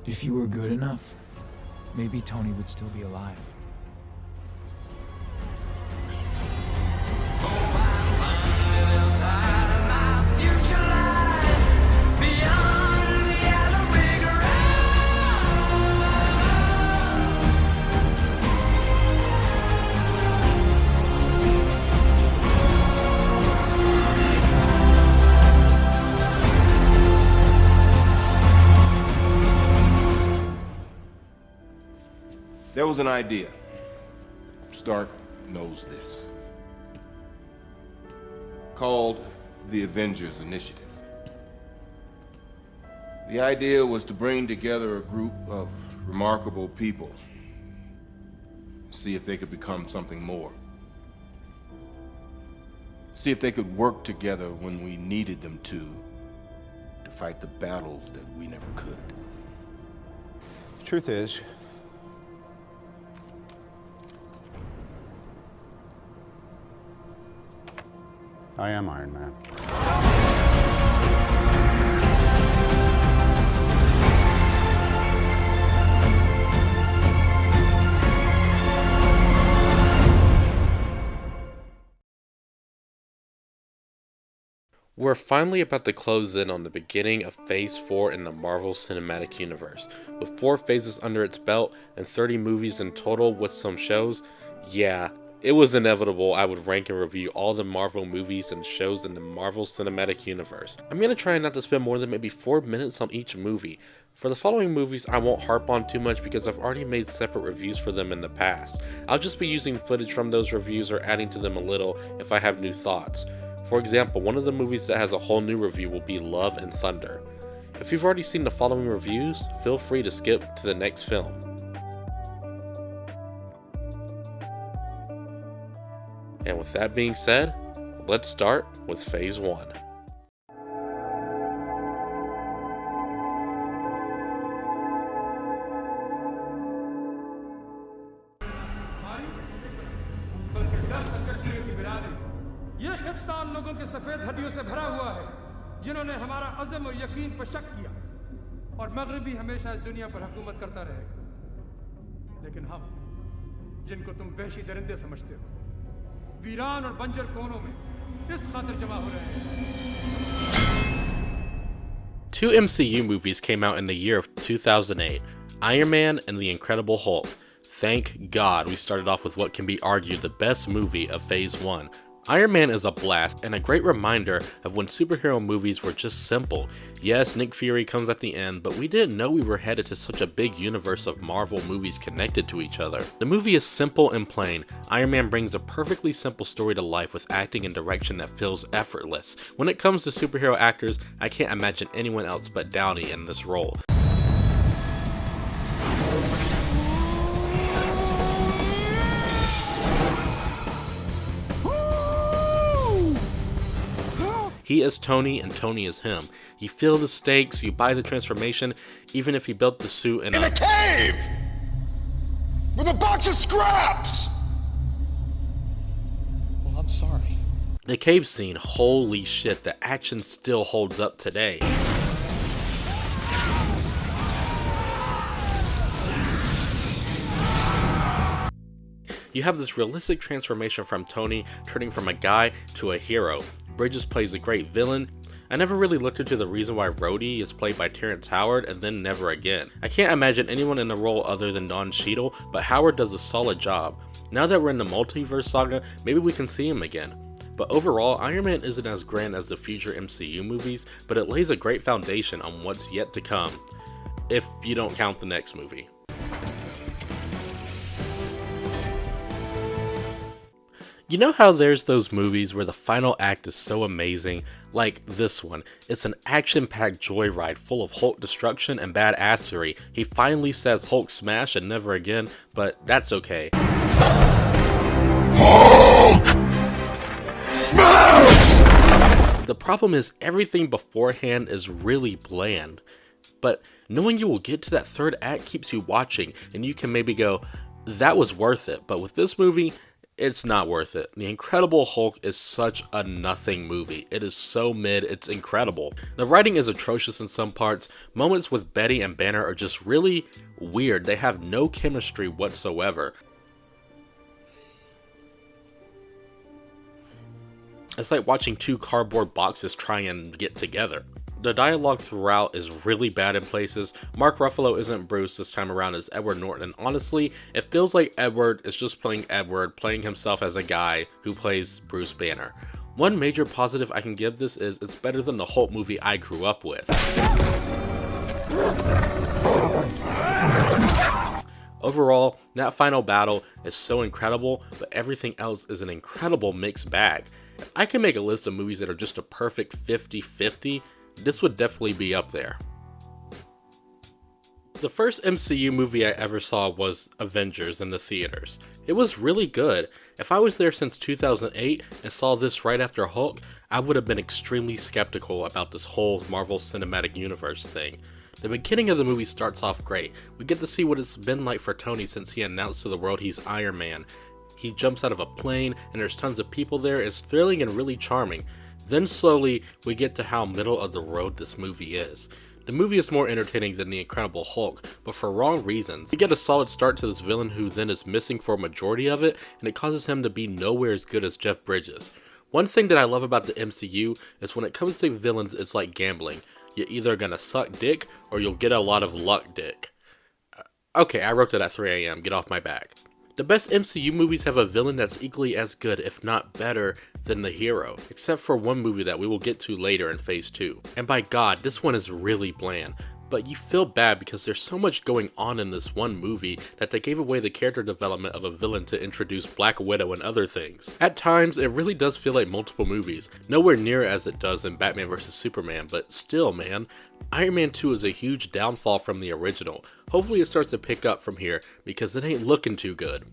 If you were good enough, maybe Tony would still be alive. There was an idea. Stark knows this. Called the Avengers Initiative. The idea was to bring together a group of remarkable people. See if they could become something more. See if they could work together when we needed them to fight the battles that we never could. The truth is, I am Iron Man. We're finally about to close in on the beginning of Phase 4 in the Marvel Cinematic Universe. With 4 phases under its belt and 30 movies in total with some shows, yeah, it was inevitable I would rank and review all the Marvel movies and shows in the Marvel Cinematic Universe. I'm going to try not to spend more than maybe 4 minutes on each movie. For the following movies I won't harp on too much because I've already made separate reviews for them in the past. I'll just be using footage from those reviews or adding to them a little if I have new thoughts. For example, one of the movies that has a whole new review will be Love and Thunder. If you've already seen the following reviews, feel free to skip to the next film. And with that being said, let's start with Phase 1. ये खित्ता उन लोगों के सफेद हड्डियों से भरा हुआ है जिन्होंने हमारा अज़म और यकीन पर शक किया और मगरिबी हमेशा इस दुनिया पर हुकूमत करता रहेगा लेकिन हम जिनको तुम वहशी दरिंदे समझते हो वीरान और बंजर कोनों में इस खातिर जमा हो रहे हैं. 2 MCU movies came out in the year of 2008, Iron Man and The Incredible Hulk. Thank God we started off with what can be argued the best movie of Phase 1. Iron Man is a blast and a great reminder of when superhero movies were just simple. Yes, Nick Fury comes at the end, but we didn't know we were headed to such a big universe of Marvel movies connected to each other. The movie is simple and plain. Iron Man brings a perfectly simple story to life with acting and direction that feels effortless. When it comes to superhero actors, I can't imagine anyone else but Downey in this role. He is Tony and Tony is him. You feel the stakes, you buy the transformation, even if he built the suit in a cave! With a box of scraps! Well, I'm sorry. The cave scene, holy shit, the action still holds up today. You have this realistic transformation from Tony turning from a guy to a hero. Bridges plays a great villain. I never really looked into the reason why Rhodey is played by Terrence Howard and then never again. I can't imagine anyone in the role other than Don Cheadle, but Howard does a solid job. Now that we're in the multiverse saga, maybe we can see him again. But overall, Iron Man isn't as grand as the future MCU movies, but it lays a great foundation on what's yet to come, if you don't count the next movie. You know how there's those movies where the final act is so amazing? Like this one. It's an action-packed joyride full of Hulk destruction and badassery. He finally says Hulk smash and never again, but that's okay. Hulk! Smash! The problem is everything beforehand is really bland. But knowing you will get to that third act keeps you watching, and you can maybe go, that was worth it. But with this movie, It's not worth it. The Incredible Hulk is such a nothing movie. It is so mid, it's incredible. The writing is atrocious in some parts. Moments with Betty and Banner are just really weird. They have no chemistry whatsoever. It's like watching two cardboard boxes try and get together. The dialogue throughout is really bad in places. Mark Ruffalo isn't Bruce this time around as Edward Norton, and honestly, it feels like Edward is just playing Edward, playing himself as a guy who plays Bruce Banner. One major positive I can give this is it's better than the Hulk movie I grew up with. Overall, that final battle is so incredible, but everything else is an incredible mixed bag. If I can make a list of movies that are just a perfect 50-50, this would definitely be up there. The first MCU movie I ever saw was Avengers in the theaters. It was really good. If I was there since 2008 and saw this right after Hulk, I would have been extremely skeptical about this whole Marvel Cinematic Universe thing. The beginning of the movie starts off great. We get to see what it's been like for Tony since he announced to the world he's Iron Man. He jumps out of a plane and there's tons of people there. It's thrilling and really charming. Then slowly, we get to how middle of the road this movie is. The movie is more entertaining than The Incredible Hulk, but for wrong reasons. We get a solid start to this villain who then is missing for a majority of it, and it causes him to be nowhere as good as Jeff Bridges. One thing that I love about the MCU is when it comes to villains, it's like gambling. You're either gonna suck dick, or you'll get a lot of luck dick. Okay, I wrote that at 3 AM, get off my back. The best MCU movies have a villain that's equally as good, if not better, than the hero, except for one movie that we will get to later in Phase 2. And by God, this one is really bland, but you feel bad because there's so much going on in this one movie that they gave away the character development of a villain to introduce Black Widow and other things. At times, it really does feel like multiple movies, nowhere near as it does in Batman vs Superman, but still man, Iron Man 2 is a huge downfall from the original. Hopefully it starts to pick up from here, because it ain't looking too good.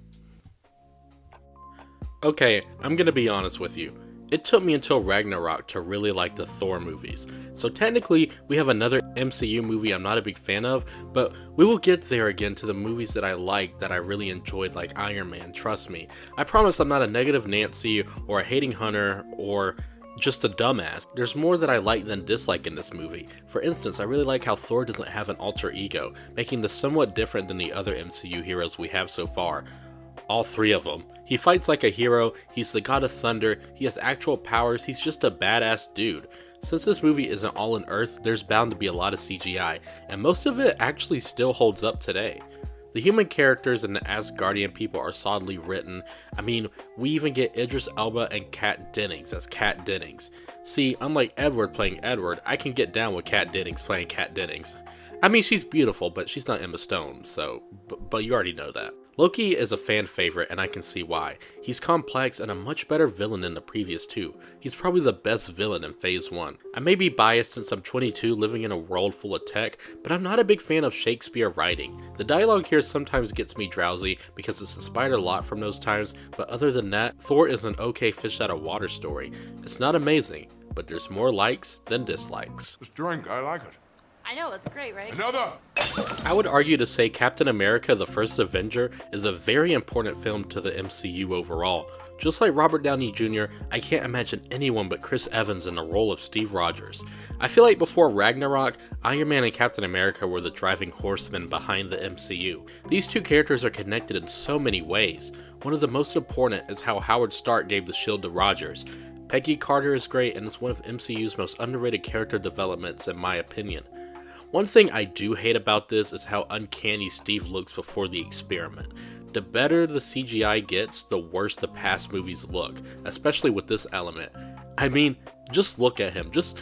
Okay, I'm gonna be honest with you. It took me until Ragnarok to really like the Thor movies. So technically, we have another MCU movie I'm not a big fan of, but we will get there again to the movies that I like, that I really enjoyed, like Iron Man, trust me. I promise I'm not a negative Nancy, or a hating Hunter, or just a dumbass. There's more that I like than dislike in this movie. For instance, I really like how Thor doesn't have an alter ego, making this somewhat different than the other MCU heroes we have so far. All three of them. He fights like a hero, he's the god of thunder, he has actual powers, he's just a badass dude. Since this movie isn't all in Earth, there's bound to be a lot of CGI, and most of it actually still holds up today. The human characters and the Asgardian people are solidly written. I mean, we even get Idris Elba and Kat Dennings as Kat Dennings. See, unlike Edward playing Edward, I can get down with Kat Dennings playing Kat Dennings. I mean, she's beautiful, but she's not Emma Stone, so, but you already know that. Loki is a fan favorite, and I can see why. He's complex and a much better villain than the previous two. He's probably the best villain in Phase 1. I may be biased since I'm 22 living in a world full of tech, but I'm not a big fan of Shakespeare writing. The dialogue here sometimes gets me drowsy because it's inspired a lot from those times, but other than that, Thor is an okay fish out of water story. It's not amazing, but there's more likes than dislikes. This drink, I like it. I know, it's great, right? Another! I would argue to say Captain America: The First Avenger is a very important film to the MCU overall. Just like Robert Downey Jr., I can't imagine anyone but Chris Evans in the role of Steve Rogers. I feel like before Ragnarok, Iron Man and Captain America were the driving horsemen behind the MCU. These two characters are connected in so many ways. One of the most important is how Howard Stark gave the shield to Rogers. Peggy Carter is great and is one of MCU's most underrated character developments in my opinion. One thing I do hate about this is how uncanny Steve looks before the experiment. The better the CGI gets, the worse the past movies look, especially with this element. I mean, just look at him. Just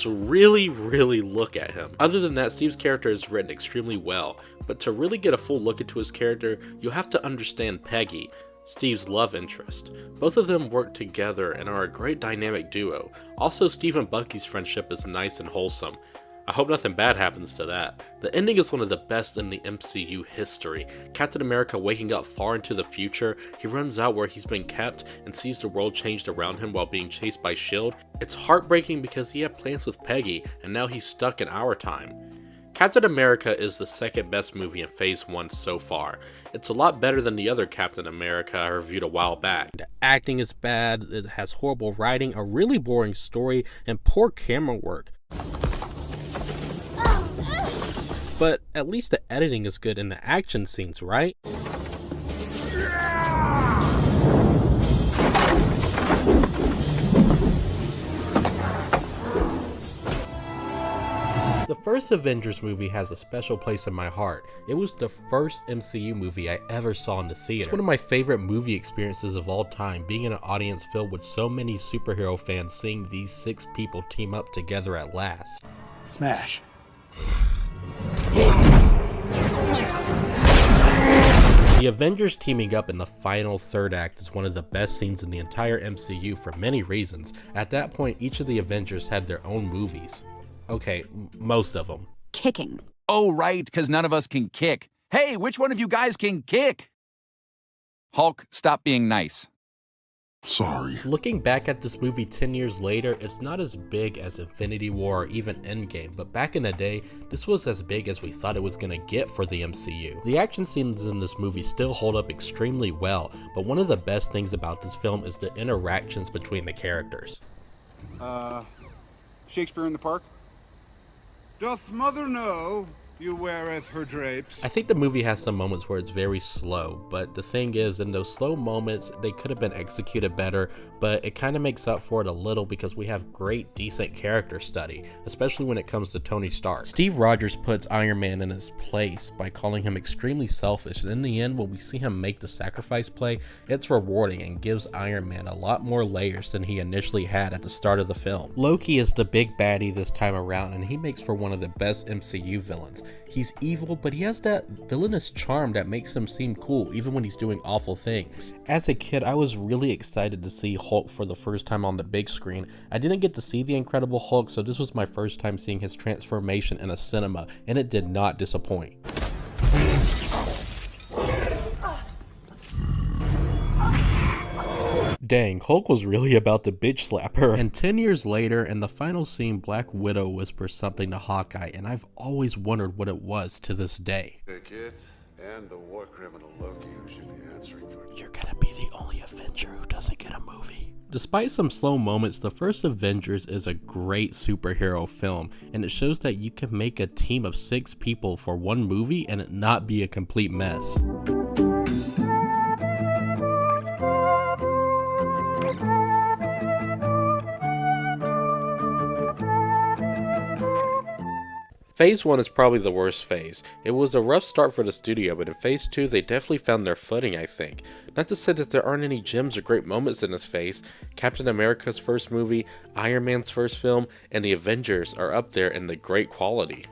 really look at him. Other than that, Steve's character is written extremely well, but to really get a full look into his character, you have to understand Peggy, Steve's love interest. Both of them work together and are a great dynamic duo. Also, Steve and Bucky's friendship is nice and wholesome. I hope nothing bad happens to that. The ending is one of the best in the MCU history. Captain America waking up far into the future, he runs out where he's been kept and sees the world changed around him while being chased by S.H.I.E.L.D. It's heartbreaking because he had plans with Peggy and now he's stuck in our time. Captain America is the second best movie in Phase 1 so far. It's a lot better than the other Captain America I reviewed a while back. The acting is bad, it has horrible writing, a really boring story, and poor camera work. But at least the editing is good in the action scenes, right? The first Avengers movie has a special place in my heart. It was the first MCU movie I ever saw in the theater. It's one of my favorite movie experiences of all time, being in an audience filled with so many superhero fans seeing these 6 people team up together at last. Smash. The Avengers teaming up in the final third act is one of the best scenes in the entire MCU for many reasons. At that point, each of the Avengers had their own movies. Okay, most of them. Kicking. Oh, right, because none of us can kick. Hey, which one of you guys can kick? Hulk, stop being nice. Sorry. Looking back at this movie 10 years later, it's not as big as Infinity War or even Endgame, but back in the day, this was as big as we thought it was gonna get for the MCU. The action scenes in this movie still hold up extremely well, but one of the best things about this film is the interactions between the characters. Shakespeare in the Park? Doth mother know you weareth her drapes? I think the movie has some moments where it's very slow, but the thing is, in those slow moments, they could have been executed better, but it kind of makes up for it a little because we have great, decent character study, especially when it comes to Tony Stark. Steve Rogers puts Iron Man in his place by calling him extremely selfish, and in the end, when we see him make the sacrifice play, it's rewarding and gives Iron Man a lot more layers than he initially had at the start of the film. Loki is the big baddie this time around, and he makes for one of the best MCU villains. He's evil, but he has that villainous charm that makes him seem cool even when he's doing awful things. As a kid, I was really excited to see Hulk for the first time on the big screen. I didn't get to see the Incredible Hulk, so this was my first time seeing his transformation in a cinema, and it did not disappoint. Dang, Hulk was really about to bitch slap her. And 10 years later, in the final scene, Black Widow whispers something to Hawkeye, and I've always wondered what it was to this day. Take it, and the war criminal Loki who should be answering for it. You're gonna be the only Avenger who doesn't get a movie. Despite some slow moments, the first Avengers is a great superhero film, and it shows that you can make a team of 6 people for one movie and it not be a complete mess. Phase 1 is probably the worst phase. It was a rough start for the studio, but in Phase 2 they definitely found their footing, I think. Not to say that there aren't any gems or great moments in this phase. Captain America's first movie, Iron Man's first film, and the Avengers are up there in the great quality.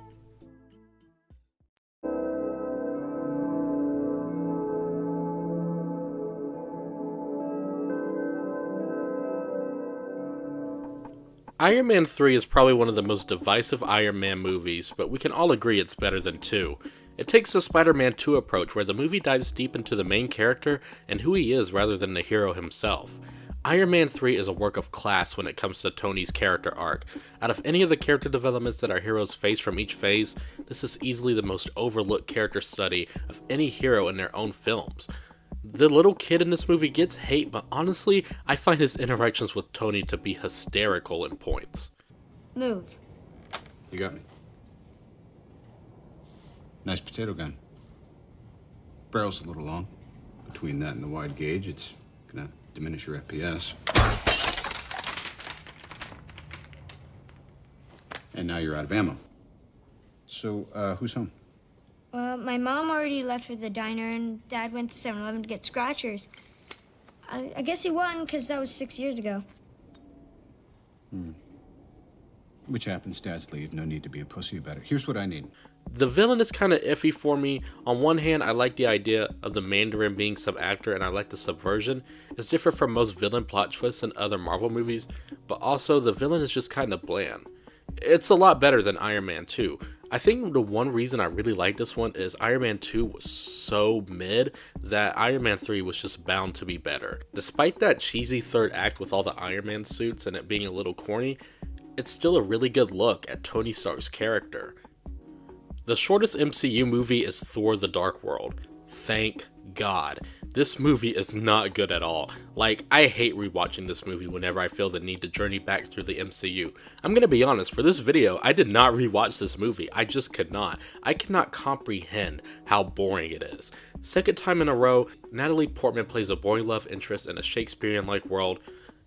Iron Man 3 is probably one of the most divisive Iron Man movies, but we can all agree it's better than 2. It takes the Spider-Man 2 approach where the movie dives deep into the main character and who he is rather than the hero himself. Iron Man 3 is a work of class when it comes to Tony's character arc. Out of any of the character developments that our heroes face from each phase, this is easily the most overlooked character study of any hero in their own films. The little kid in this movie gets hate, but honestly, I find his interactions with Tony to be hysterical in points. Move. You got me. Nice potato gun. Barrel's a little long. Between that and the wide gauge, it's gonna diminish your FPS. And now you're out of ammo. So, who's home? My mom already left for the diner, and Dad went to 7-Eleven to get scratchers. I guess he won, because that was 6 years ago. Which happens, dads leave. No need to be a pussy about it. Here's what I need. The villain is kind of iffy for me. On one hand, I like the idea of the Mandarin being some actor, and I like the subversion. It's different from most villain plot twists in other Marvel movies, but also the villain is just kind of bland. It's a lot better than Iron Man 2. I think the one reason I really like this one is Iron Man 2 was so mid that Iron Man 3 was just bound to be better. Despite that cheesy third act with all the Iron Man suits and it being a little corny, it's still a really good look at Tony Stark's character. The shortest MCU movie is Thor: The Dark World. Thank God. This movie is not good at all. Like, I hate rewatching this movie whenever I feel the need to journey back through the MCU. I'm gonna be honest, for this video, I did not rewatch this movie. I just could not. I cannot comprehend how boring it is. Second time in a row, Natalie Portman plays a boring love interest in a Shakespearean-like world.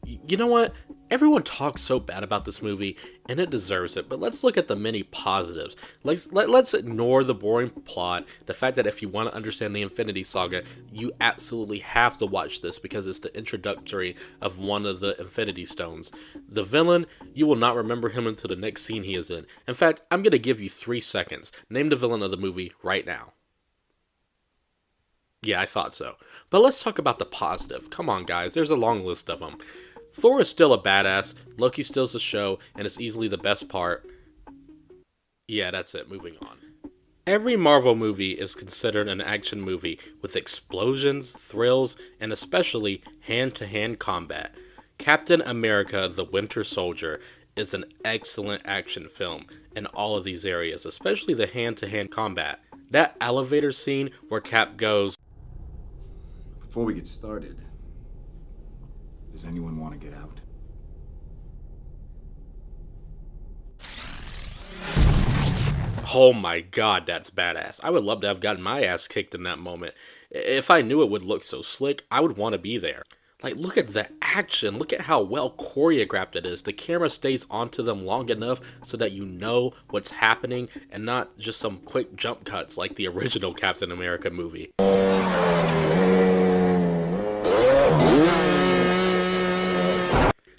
You know what? Everyone talks so bad about this movie, and it deserves it, but let's look at the many positives. Let's ignore the boring plot, the fact that if you want to understand the Infinity Saga, you absolutely have to watch this because it's the introductory of one of the Infinity Stones. The villain, you will not remember him until the next scene he is in. In fact, I'm going to give you 3 seconds. Name the villain of the movie right now. Yeah, I thought so. But let's talk about the positive. Come on, guys, there's a long list of them. Thor is still a badass, Loki steals the show, and it's easily the best part. Yeah, that's it, moving on. Every Marvel movie is considered an action movie with explosions, thrills, and especially hand-to-hand combat. Captain America: The Winter Soldier is an excellent action film in all of these areas, especially the hand-to-hand combat. That elevator scene where Cap goes, Before we get started, does anyone want to get out? oh my god, that's badass. I would love to have gotten my ass kicked in that moment. If I knew it would look so slick, I would want to be there. Like, look at the action. Look at how well choreographed it is. The camera stays onto them long enough so that you know what's happening and not just some quick jump cuts like the original Captain America movie.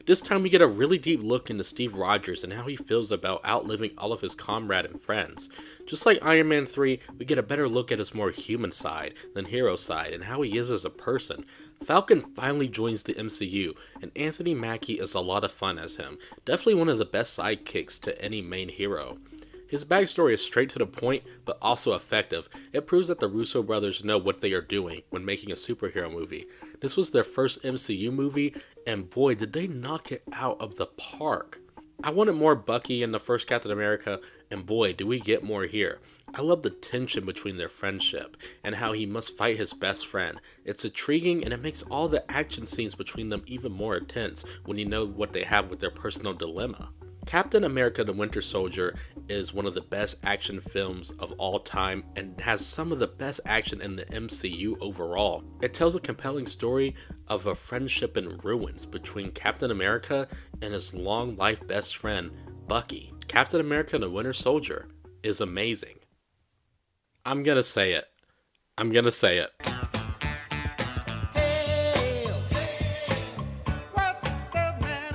This time we get a really deep look into Steve Rogers and how he feels about outliving all of his comrades and friends. Just like Iron Man 3, we get a better look at his more human side than hero side and how he is as a person. Falcon finally joins the MCU, and Anthony Mackie is a lot of fun as him. Definitely one of the best sidekicks to any main hero. His backstory is straight to the point, but also effective. It proves that the Russo brothers know what they are doing when making a superhero movie. This was their first MCU movie, and boy, did they knock it out of the park. I wanted more Bucky in the first Captain America, and boy, do we get more here. I love the tension between their friendship, and how he must fight his best friend. It's intriguing, and it makes all the action scenes between them even more intense when you know what they have with their personal dilemma. Captain America: The Winter Soldier is one of the best action films of all time and has some of the best action in the MCU overall. It tells a compelling story of a friendship in ruins between Captain America and his long life best friend, Bucky. Captain America: The Winter Soldier is amazing. I'm gonna say it. I'm gonna say it.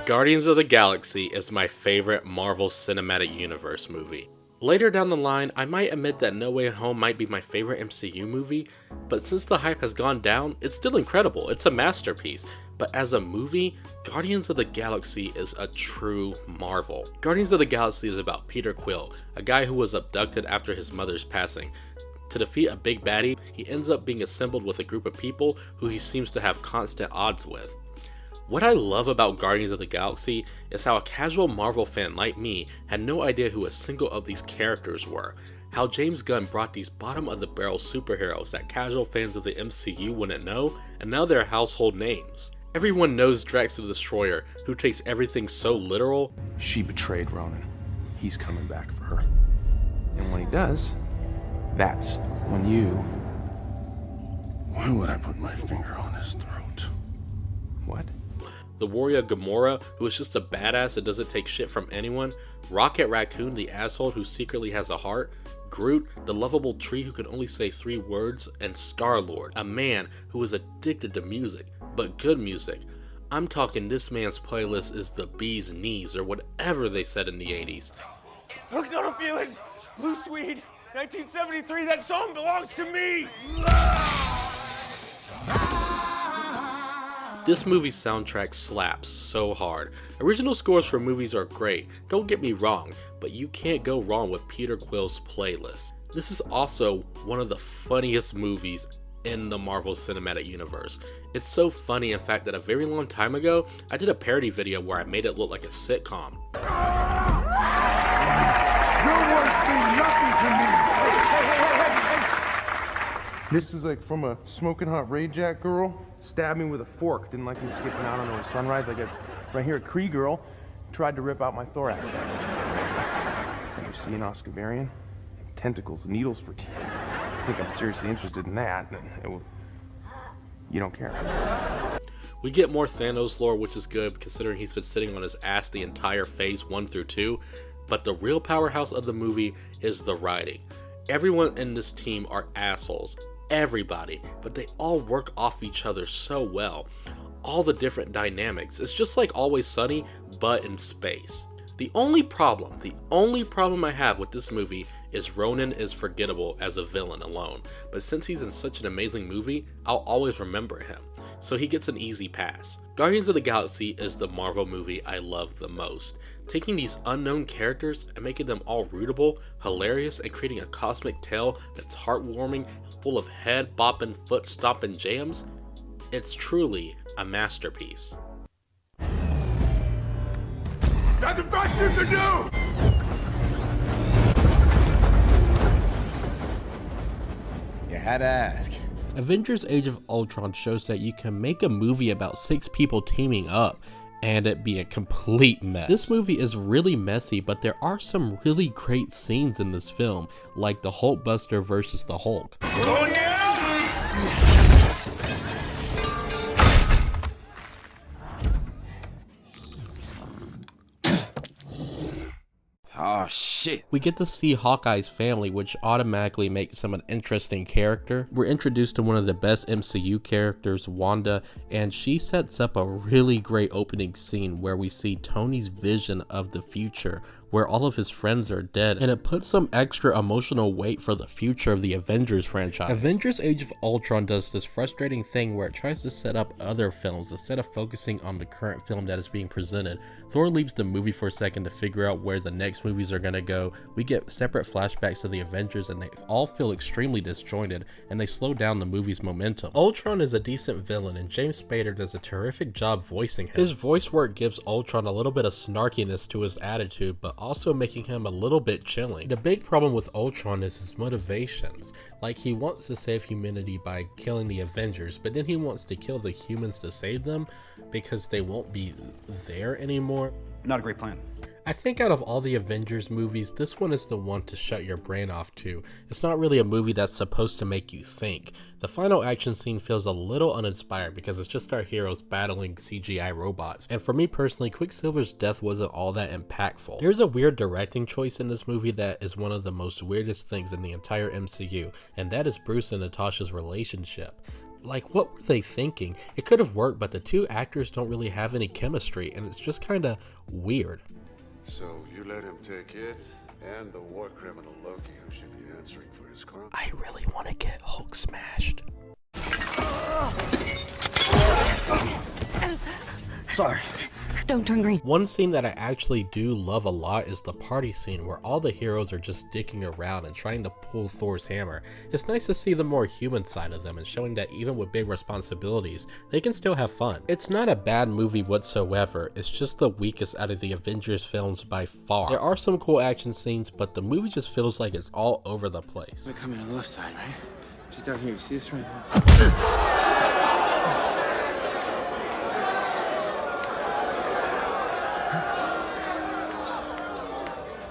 Guardians of the Galaxy is my favorite Marvel Cinematic Universe movie. Later down the line, I might admit that No Way Home might be my favorite MCU movie, but since the hype has gone down, it's still incredible. It's a masterpiece. But as a movie, Guardians of the Galaxy is a true marvel. Guardians of the Galaxy is about Peter Quill, a guy who was abducted after his mother's passing. To defeat a big baddie, he ends up being assembled with a group of people who he seems to have constant odds with. What I love about Guardians of the Galaxy is how a casual Marvel fan like me had no idea who a single of these characters were. How James Gunn brought these bottom-of-the-barrel superheroes that casual fans of the MCU wouldn't know, and now they're household names. Everyone knows Drax the Destroyer, who takes everything so literal. She betrayed Ronan. He's coming back for her. And when he does, that's when you... Why would I put my finger on his throat? What? The warrior Gamora, who is just a badass that doesn't take shit from anyone, Rocket Raccoon, the asshole who secretly has a heart, Groot, the lovable tree who can only say 3 words, and Star-Lord, a man who is addicted to music, but good music. I'm talking this man's playlist is the bee's knees, or whatever they said in the 80s. Hooked on a feeling, Blue Swede, 1973, that song belongs to me! This movie's soundtrack slaps so hard. Original scores for movies are great, don't get me wrong, but you can't go wrong with Peter Quill's playlist. This is also one of the funniest movies in the Marvel Cinematic Universe. It's so funny, in fact, that a very long time ago, I did a parody video where I made it look like a sitcom. Your words mean nothing to me! This is like from a smoking hot Ray Jack girl, stabbed me with a fork, didn't like me skipping out on the sunrise. I got right here a Cree girl, tried to rip out my thorax. You see an Oscavarian? Tentacles, needles for teeth. If you think I'm seriously interested in that, you don't care. We get more Thanos lore, which is good considering he's been sitting on his ass the entire phase 1 through 2, but the real powerhouse of the movie is the writing. Everyone in this team are assholes, everybody, but they all work off each other so well. All the different dynamics, it's just like Always Sunny, but in space. The only problem I have with this movie is Ronan is forgettable as a villain alone, but since he's in such an amazing movie, I'll always remember him, so he gets an easy pass. Guardians of the Galaxy is the Marvel movie I love the most. Taking these unknown characters and making them all rootable, hilarious, and creating a cosmic tale that's heartwarming and full of head-bopping, foot-stomping jams, it's truly a masterpiece. That's the best you can do! You had to ask. Avengers Age of Ultron shows that you can make a movie about 6 people teaming up and it be a complete mess. This movie is really messy, but there are some really great scenes in this film, like the Hulkbuster versus the Hulk. Going down! Oh shit. We get to see Hawkeye's family, which automatically makes him an interesting character. We're introduced to one of the best MCU characters, Wanda, and she sets up a really great opening scene where we see Tony's vision of the future, where all of his friends are dead, and it puts some extra emotional weight for the future of the Avengers franchise. Avengers Age of Ultron does this frustrating thing where it tries to set up other films instead of focusing on the current film that is being presented. Thor leaves the movie for a second to figure out where the next movies are gonna go. We get separate flashbacks to the Avengers and they all feel extremely disjointed and they slow down the movie's momentum. Ultron is a decent villain and James Spader does a terrific job voicing him. His voice work gives Ultron a little bit of snarkiness to his attitude, but also making him a little bit chilling. The big problem with Ultron is his motivations. Like, he wants to save humanity by killing the Avengers, but then he wants to kill the humans to save them because they won't be there anymore. Not a great plan. I think out of all the Avengers movies, this one is the one to shut your brain off to. It's not really a movie that's supposed to make you think. The final action scene feels a little uninspired because it's just our heroes battling CGI robots. And for me personally, Quicksilver's death wasn't all that impactful. There's a weird directing choice in this movie that is one of the most weirdest things in the entire MCU, and that is Bruce and Natasha's relationship. Like, what were they thinking? It could have worked, but the two actors don't really have any chemistry, and it's just kind of weird. So you let him take it and the war criminal Loki who should be answering for his crime? I really want to get Hulk smashed. Sorry. Don't turn green. One scene that I actually do love a lot is the party scene where all the heroes are just dicking around and trying to pull Thor's hammer. It's nice to see the more human side of them and showing that even with big responsibilities, they can still have fun. It's not a bad movie whatsoever, it's just the weakest out of the Avengers films by far. There are some cool action scenes, but the movie just feels like it's all over the place. We're coming on the left side, right? Just out here, you see this right here?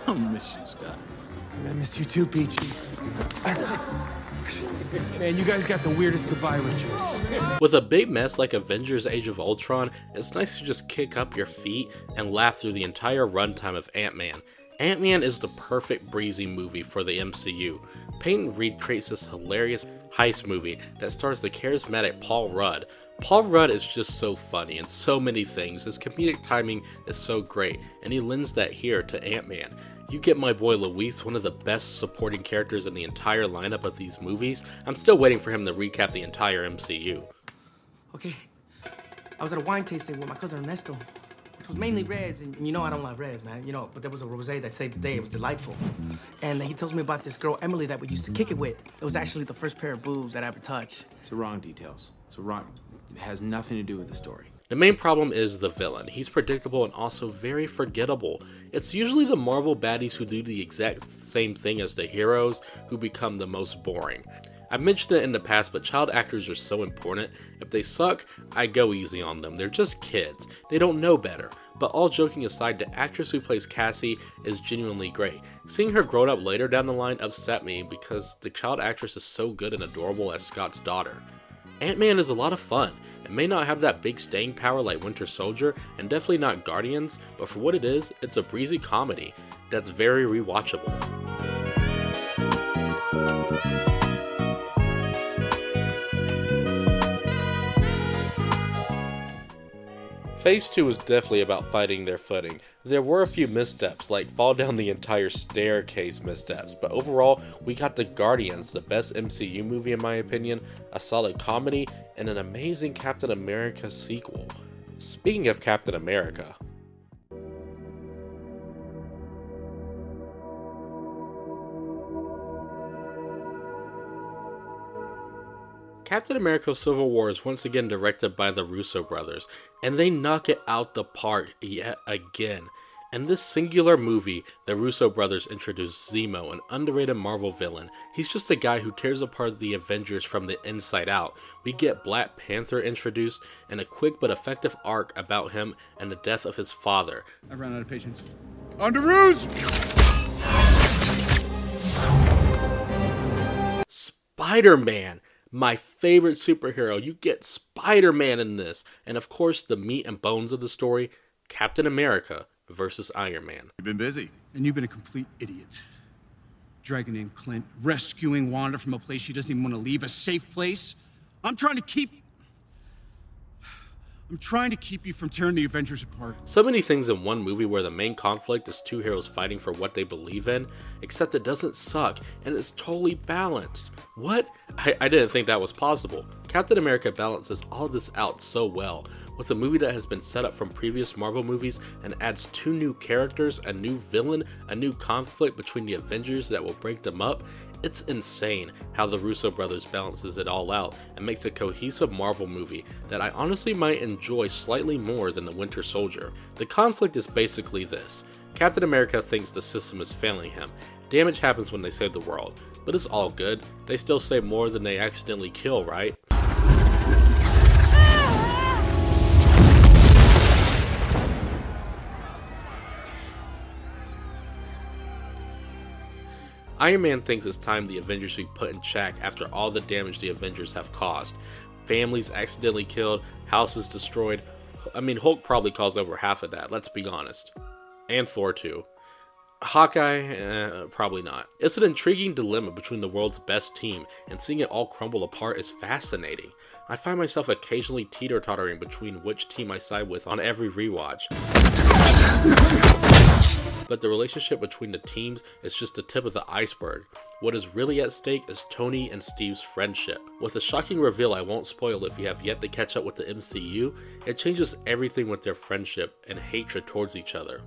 I miss you, Scott. I miss you too, Peachy. Man, you guys got the weirdest goodbye rituals. With a big mess like Avengers Age of Ultron, it's nice to just kick up your feet and laugh through the entire runtime of Ant-Man. Ant-Man is the perfect breezy movie for the MCU. Peyton Reed creates this hilarious heist movie that stars the charismatic Paul Rudd. Paul Rudd is just so funny in so many things, his comedic timing is so great, and he lends that here to Ant-Man. You get my boy Luis, one of the best supporting characters in the entire lineup of these movies. I'm still waiting for him to recap the entire MCU. Okay, I was at a wine tasting with my cousin Ernesto, which was mainly reds, and you know I don't like reds, man. You know, but there was a rosé that saved the day. It was delightful. And he tells me about this girl, Emily, that we used to kick it with. It was actually the first pair of boobs that I ever touched. It's the wrong details. It's the wrong... It has nothing to do with the story. The main problem is the villain. He's predictable and also very forgettable. It's usually the Marvel baddies who do the exact same thing as the heroes who become the most boring. I've mentioned it in the past, but child actors are so important. If they suck, I go easy on them. They're just kids. They don't know better. But all joking aside, the actress who plays Cassie is genuinely great. Seeing her grown up later down the line upset me because the child actress is so good and adorable as Scott's daughter. Ant-Man is a lot of fun. It may not have that big staying power like Winter Soldier, and definitely not Guardians, but for what it is, it's a breezy comedy that's very rewatchable. Phase 2 was definitely about fighting their footing. There were a few missteps, like fall down the entire staircase missteps, but overall, we got the Guardians, the best MCU movie in my opinion, a solid comedy, and an amazing Captain America sequel. Speaking of Captain America, Captain America Civil War is once again directed by the Russo brothers, and they knock it out the park yet again. In this singular movie, the Russo brothers introduce Zemo, an underrated Marvel villain. He's just a guy who tears apart the Avengers from the inside out. We get Black Panther introduced, and a quick but effective arc about him and the death of his father. I ran out of patience. Underoos! Spider-Man! My favorite superhero. You get Spider-Man in this. And of course, the meat and bones of the story, Captain America versus Iron Man. You've been busy. And you've been a complete idiot. Dragging in Clint, rescuing Wanda from a place she doesn't even want to leave, a safe place. I'm trying to keep you from tearing the Avengers apart. So many things in one movie where the main conflict is two heroes fighting for what they believe in, except it doesn't suck, and it's totally balanced. What? I didn't think that was possible. Captain America balances all this out so well, with a movie that has been set up from previous Marvel movies and adds two new characters, a new villain, a new conflict between the Avengers that will break them up. It's insane how the Russo brothers balances it all out and makes a cohesive Marvel movie that I honestly might enjoy slightly more than the Winter Soldier. The conflict is basically this. Captain America thinks the system is failing him. Damage happens when they save the world, but it's all good. They still save more than they accidentally kill, right? Iron Man thinks it's time the Avengers be put in check after all the damage the Avengers have caused. Families accidentally killed, houses destroyed. I mean, Hulk probably caused over half of that, let's be honest. And Thor too. Hawkeye, probably not. It's an intriguing dilemma between the world's best team, and seeing it all crumble apart is fascinating. I find myself occasionally teeter-tottering between which team I side with on every rewatch. But the relationship between the teams is just the tip of the iceberg. What is really at stake is Tony and Steve's friendship. With a shocking reveal I won't spoil if you have yet to catch up with the MCU, it changes everything with their friendship and hatred towards each other.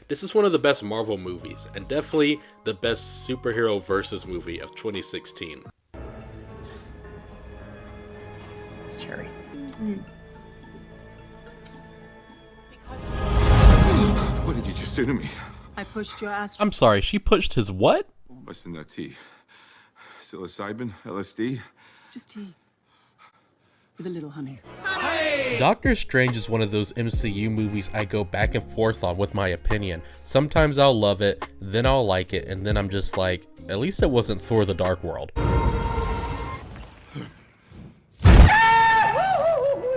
This is one of the best Marvel movies, and definitely the best superhero versus movie of 2016. It's cherry. What did you just do to me? I pushed your ass. I'm sorry, she pushed his what? What's in that tea? Psilocybin? LSD? It's just tea. With a little honey. Doctor Strange is one of those MCU movies I go back and forth on with my opinion. Sometimes I'll love it, then I'll like it, and then I'm just like, at least it wasn't Thor the Dark World.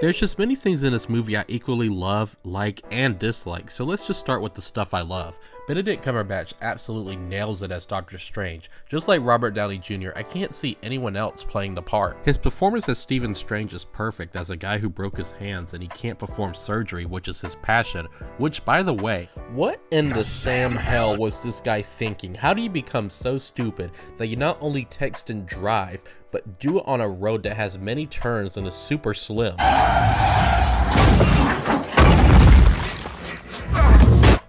There's just many things in this movie I equally love, like, and dislike, so let's just start with the stuff I love. Benedict Cumberbatch absolutely nails it as Doctor Strange. Just like Robert Downey Jr., I can't see anyone else playing the part. His performance as Stephen Strange is perfect as a guy who broke his hands and he can't perform surgery, which is his passion, which, by the way, what in the Sam hell was this guy thinking? How do you become so stupid that you not only text and drive, but do it on a road that has many turns and is super slim?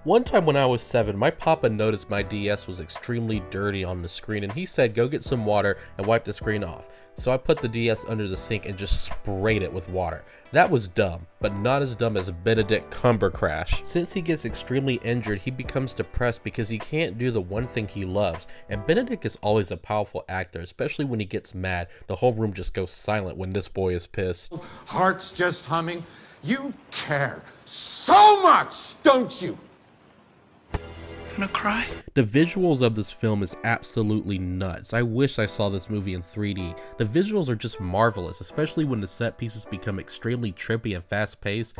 One time when I was 7, my papa noticed my DS was extremely dirty on the screen and he said go get some water and wipe the screen off. So I put the DS under the sink and just sprayed it with water. That was dumb, but not as dumb as Benedict Cumbercrash. Since he gets extremely injured, he becomes depressed because he can't do the one thing he loves. And Benedict is always a powerful actor, especially when he gets mad. The whole room just goes silent when this boy is pissed. Heart's just humming. You care so much, don't you? Gonna cry? The visuals of this film is absolutely nuts. I wish I saw this movie in 3D. The visuals are just marvelous, especially when the set pieces become extremely trippy and fast paced.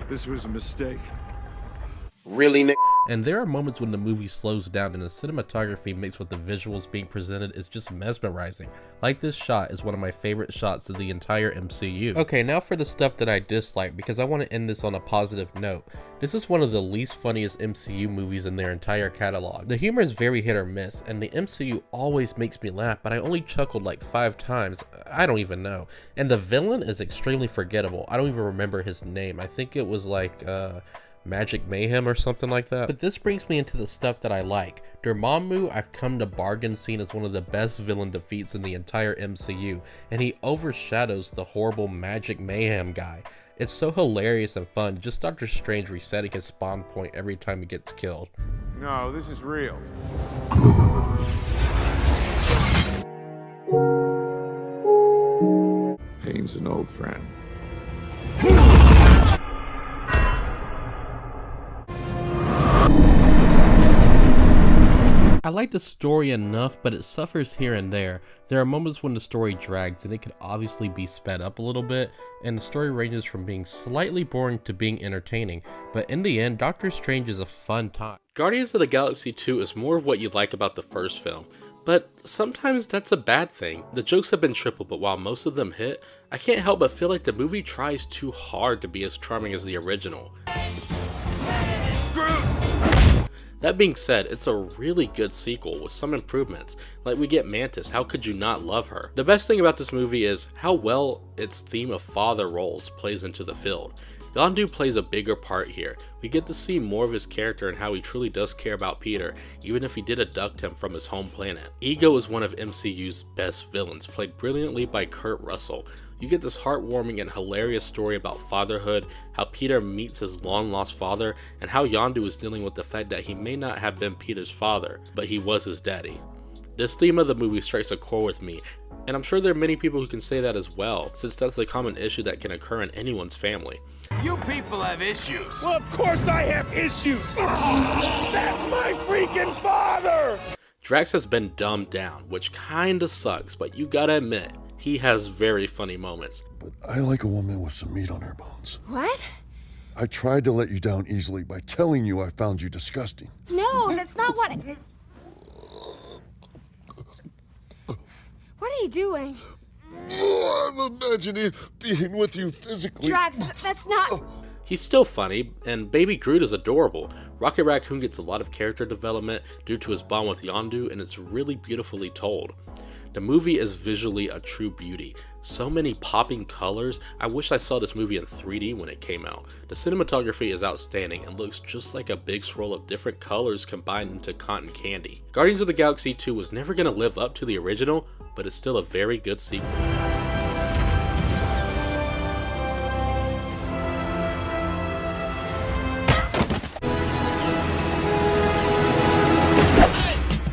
This was a mistake. Really, Nick? And there are moments when the movie slows down and the cinematography mixed with the visuals being presented is just mesmerizing. Like this shot is one of my favorite shots of the entire MCU. Okay, now for the stuff that I dislike, because I want to end this on a positive note. This is one of the least funniest MCU movies in their entire catalog. The humor is very hit or miss, and the MCU always makes me laugh, but I only chuckled like 5 times. I don't even know. And the villain is extremely forgettable. I don't even remember his name. I think it was like, Magic Mayhem or something like that. But this brings me into the stuff that I like. Dormammu, I've come to bargain, seen as one of the best villain defeats in the entire MCU, and he overshadows the horrible Magic Mayhem guy. It's so hilarious and fun, just Doctor Strange resetting his spawn point every time he gets killed. No, this is real. Payne's an old friend. I like the story enough, but it suffers here and there. There are moments when the story drags and it could obviously be sped up a little bit, and the story ranges from being slightly boring to being entertaining, but in the end, Doctor Strange is a fun time. Guardians of the Galaxy 2 is more of what you like about the first film, but sometimes that's a bad thing. The jokes have been triple, but while most of them hit, I can't help but feel like the movie tries too hard to be as charming as the original. That being said, it's a really good sequel with some improvements, like we get Mantis, how could you not love her? The best thing about this movie is how well its theme of father roles plays into the film. Yondu plays a bigger part here. We get to see more of his character and how he truly does care about Peter, even if he did abduct him from his home planet. Ego is one of MCU's best villains, played brilliantly by Kurt Russell. You get this heartwarming and hilarious story about fatherhood, how Peter meets his long-lost father, and how Yondu is dealing with the fact that he may not have been Peter's father, but he was his daddy. This theme of the movie strikes a chord with me, and I'm sure there are many people who can say that as well, since that's the common issue that can occur in anyone's family. You people have issues. Well, of course I have issues. That's my freaking father! Drax has been dumbed down, which kinda sucks, but you gotta admit, he has very funny moments. But I like a woman with some meat on her bones. What? I tried to let you down easily by telling you I found you disgusting. No, that's not what What are you doing? Oh, I'm imagining being with you physically. Drax, that's not... He's still funny, and Baby Groot is adorable. Rocket Raccoon gets a lot of character development due to his bond with Yondu, and it's really beautifully told. The movie is visually a true beauty. So many popping colors. I wish I saw this movie in 3D when it came out. The cinematography is outstanding and looks just like a big swirl of different colors combined into cotton candy. Guardians of the Galaxy 2 was never going to live up to the original, but it's still a very good sequel.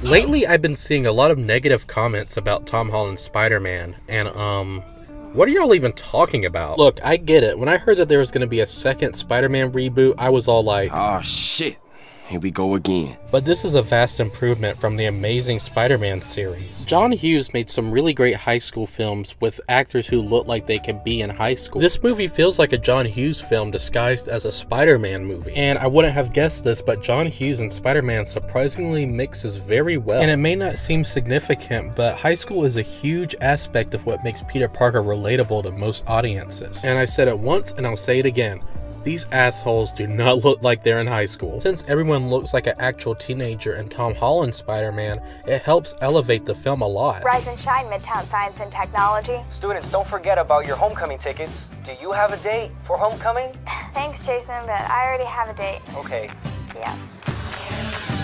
Lately, I've been seeing a lot of negative comments about Tom Holland's Spider-Man, and what are y'all even talking about? Look, I get it. When I heard that there was going to be a second Spider-Man reboot, I was all like, oh shit, here we go again. But this is a vast improvement from the Amazing Spider-Man series. John Hughes made some really great high school films with actors who look like they can be in high school. This movie feels like a John Hughes film disguised as a Spider-Man movie. And I wouldn't have guessed this, but John Hughes and Spider-Man surprisingly mixes very well. And it may not seem significant, but high school is a huge aspect of what makes Peter Parker relatable to most audiences. And I've said it once and I'll say it again. These assholes do not look like they're in high school. Since everyone looks like an actual teenager in Tom Holland's Spider-Man, it helps elevate the film a lot. Rise and shine, Midtown Science and Technology. Students, don't forget about your homecoming tickets. Do you have a date for homecoming? Thanks, Jason, but I already have a date. Okay. Yeah.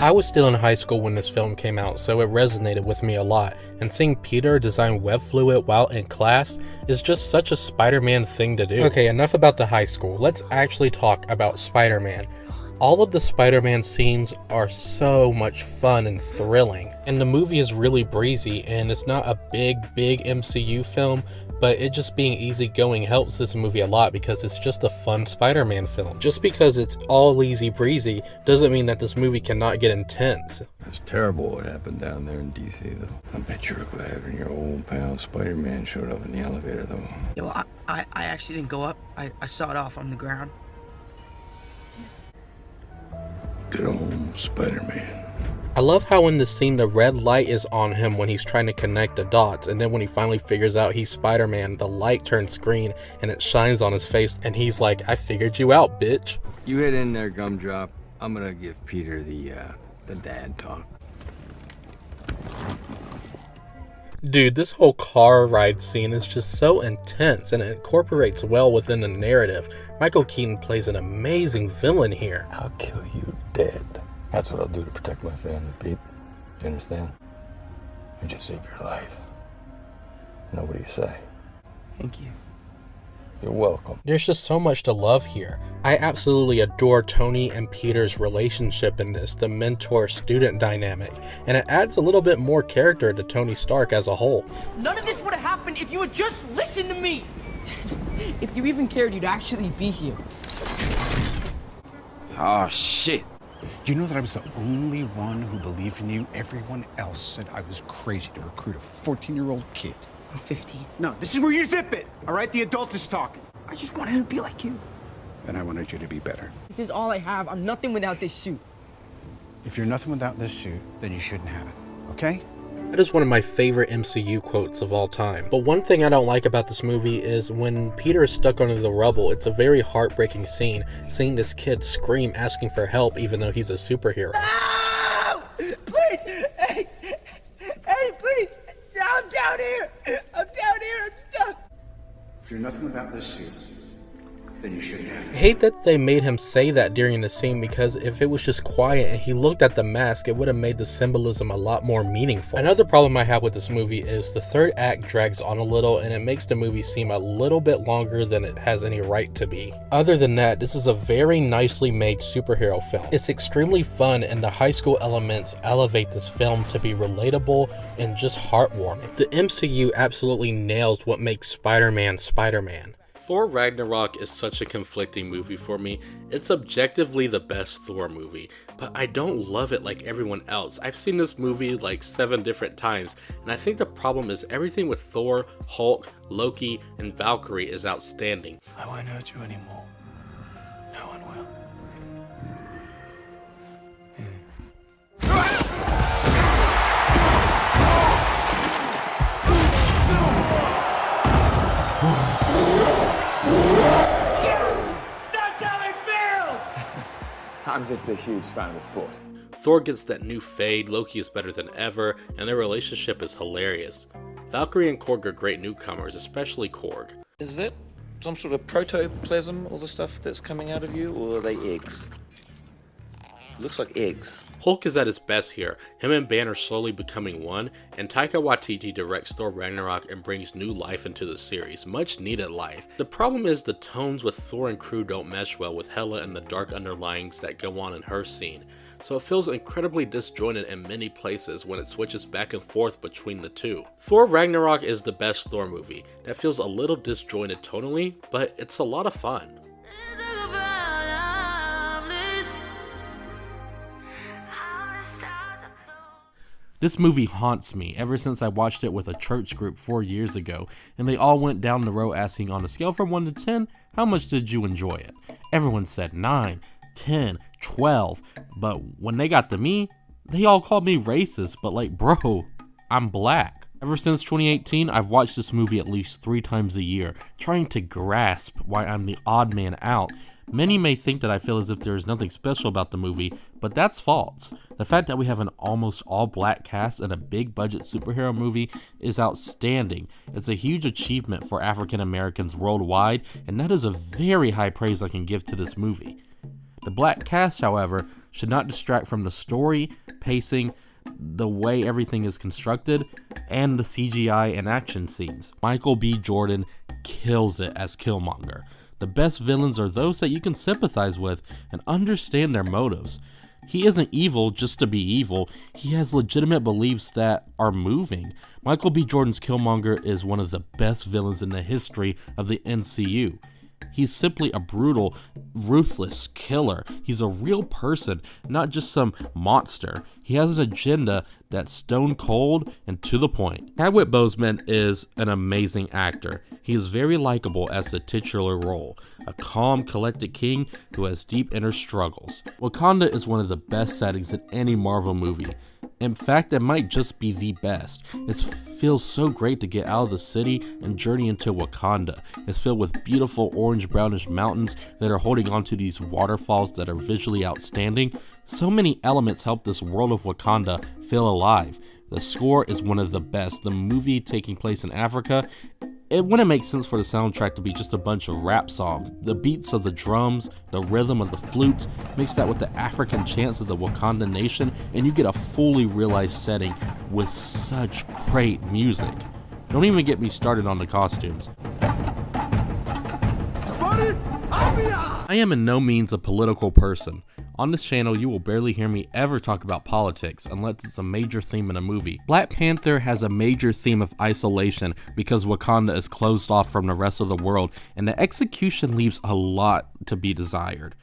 I was still in high school when this film came out, so it resonated with me a lot, and seeing Peter design web fluid while in class is just such a Spider-Man thing to do. Okay, enough about the high school. Let's actually talk about Spider-Man. All of the Spider-Man scenes are so much fun and thrilling, and the movie is really breezy, and it's not a big MCU film, but it just being easygoing helps this movie a lot because it's just a fun Spider-Man film. Just because it's all easy breezy doesn't mean that this movie cannot get intense. It's terrible what happened down there in DC, though. I bet you were glad when your old pal Spider-Man showed up in the elevator, though. Yeah, well, I actually didn't go up. I saw it off on the ground. Good old Spider-Man. I love how in the scene the red light is on him when he's trying to connect the dots, and then when he finally figures out he's Spider-Man, the light turns green and it shines on his face and he's like, I figured you out, bitch. You hit in there, Gumdrop. I'm gonna give Peter the dad talk. Dude, this whole car ride scene is just so intense and it incorporates well within the narrative. Michael Keaton plays an amazing villain here. I'll kill you dead. That's what I'll do to protect my family, Pete. You understand? You just saved your life. Now what do you say? Thank you. You're welcome. There's just so much to love here. I absolutely adore Tony and Peter's relationship in this, the mentor-student dynamic, and it adds a little bit more character to Tony Stark as a whole. None of this would have happened if you had just listened to me. If you even cared, you'd actually be here. Oh, shit. Do you know that I was the only one who believed in you? Everyone else said I was crazy to recruit a 14-year-old kid. I'm 15. No, this is where you zip it, all right? The adult is talking. I just wanted to be like you. And I wanted you to be better. This is all I have. I'm nothing without this suit. If you're nothing without this suit, then you shouldn't have it, okay? That is one of my favorite MCU quotes of all time. But one thing I don't like about this movie is when Peter is stuck under the rubble, it's a very heartbreaking scene, seeing this kid scream asking for help even though he's a superhero. No! Please! Hey, please! I'm down here! I'm stuck! If you're nothing without this suit, then you shouldn't have it. I hate that they made him say that during the scene because if it was just quiet and he looked at the mask, it would have made the symbolism a lot more meaningful. Another problem I have with this movie is the third act drags on a little and it makes the movie seem a little bit longer than it has any right to be. Other than that, this is a very nicely made superhero film. It's extremely fun and the high school elements elevate this film to be relatable and just heartwarming. The MCU absolutely nails what makes Spider-Man Spider-Man. Thor Ragnarok is such a conflicting movie for me. It's objectively the best Thor movie, but I don't love it like everyone else. I've seen this movie like 7 different times, and I think the problem is everything with Thor, Hulk, Loki, and Valkyrie is outstanding. I won't hurt you anymore. No one will. I'm just a huge fan of the sport. Thor gets that new fade, Loki is better than ever, and their relationship is hilarious. Valkyrie and Korg are great newcomers, especially Korg. Is that some sort of protoplasm, all the stuff that's coming out of you, or are they eggs? Looks like eggs. Hulk is at his best here. Him and Banner slowly becoming one, and Taika Waititi directs Thor Ragnarok and brings new life into the series, much needed life. The problem is the tones with Thor and crew don't mesh well with Hela and the dark underlyings that go on in her scene, so it feels incredibly disjointed in many places when it switches back and forth between the two. Thor Ragnarok is the best Thor movie. That feels a little disjointed tonally, but it's a lot of fun. This movie haunts me ever since I watched it with a church group 4 years ago, and they all went down the row asking on a scale from 1 to 10, how much did you enjoy it? Everyone said 9, 10, 12, but when they got to me, they all called me racist, but like, bro, I'm black. Ever since 2018, I've watched this movie at least 3 times a year, trying to grasp why I'm the odd man out. Many may think that I feel as if there is nothing special about the movie, but that's false. The fact that we have an almost all-black cast in a big-budget superhero movie is outstanding. It's a huge achievement for African Americans worldwide, and that is a very high praise I can give to this movie. The black cast, however, should not distract from the story, pacing, the way everything is constructed, and the CGI and action scenes. Michael B. Jordan kills it as Killmonger. The best villains are those that you can sympathize with and understand their motives. He isn't evil just to be evil, he has legitimate beliefs that are moving. Michael B. Jordan's Killmonger is one of the best villains in the history of the MCU. He's simply a brutal, ruthless killer. He's a real person, not just some monster. He has an agenda that's stone cold and to the point. Chadwick Boseman is an amazing actor. He is very likable as the titular role, a calm, collected king who has deep inner struggles. Wakanda is one of the best settings in any Marvel movie. In fact, it might just be the best. It feels so great to get out of the city and journey into Wakanda. It's filled with beautiful orange-brownish mountains that are holding onto these waterfalls that are visually outstanding. So many elements help this world of Wakanda feel alive. The score is one of the best. The movie taking place in Africa, it wouldn't make sense for the soundtrack to be just a bunch of rap songs. The beats of the drums, the rhythm of the flutes, mix that with the African chants of the Wakanda nation, and you get a fully realized setting with such great music. Don't even get me started on the costumes. I am in no means a political person. On this channel, you will barely hear me ever talk about politics unless it's a major theme in a movie. Black Panther has a major theme of isolation because Wakanda is closed off from the rest of the world, and the execution leaves a lot to be desired.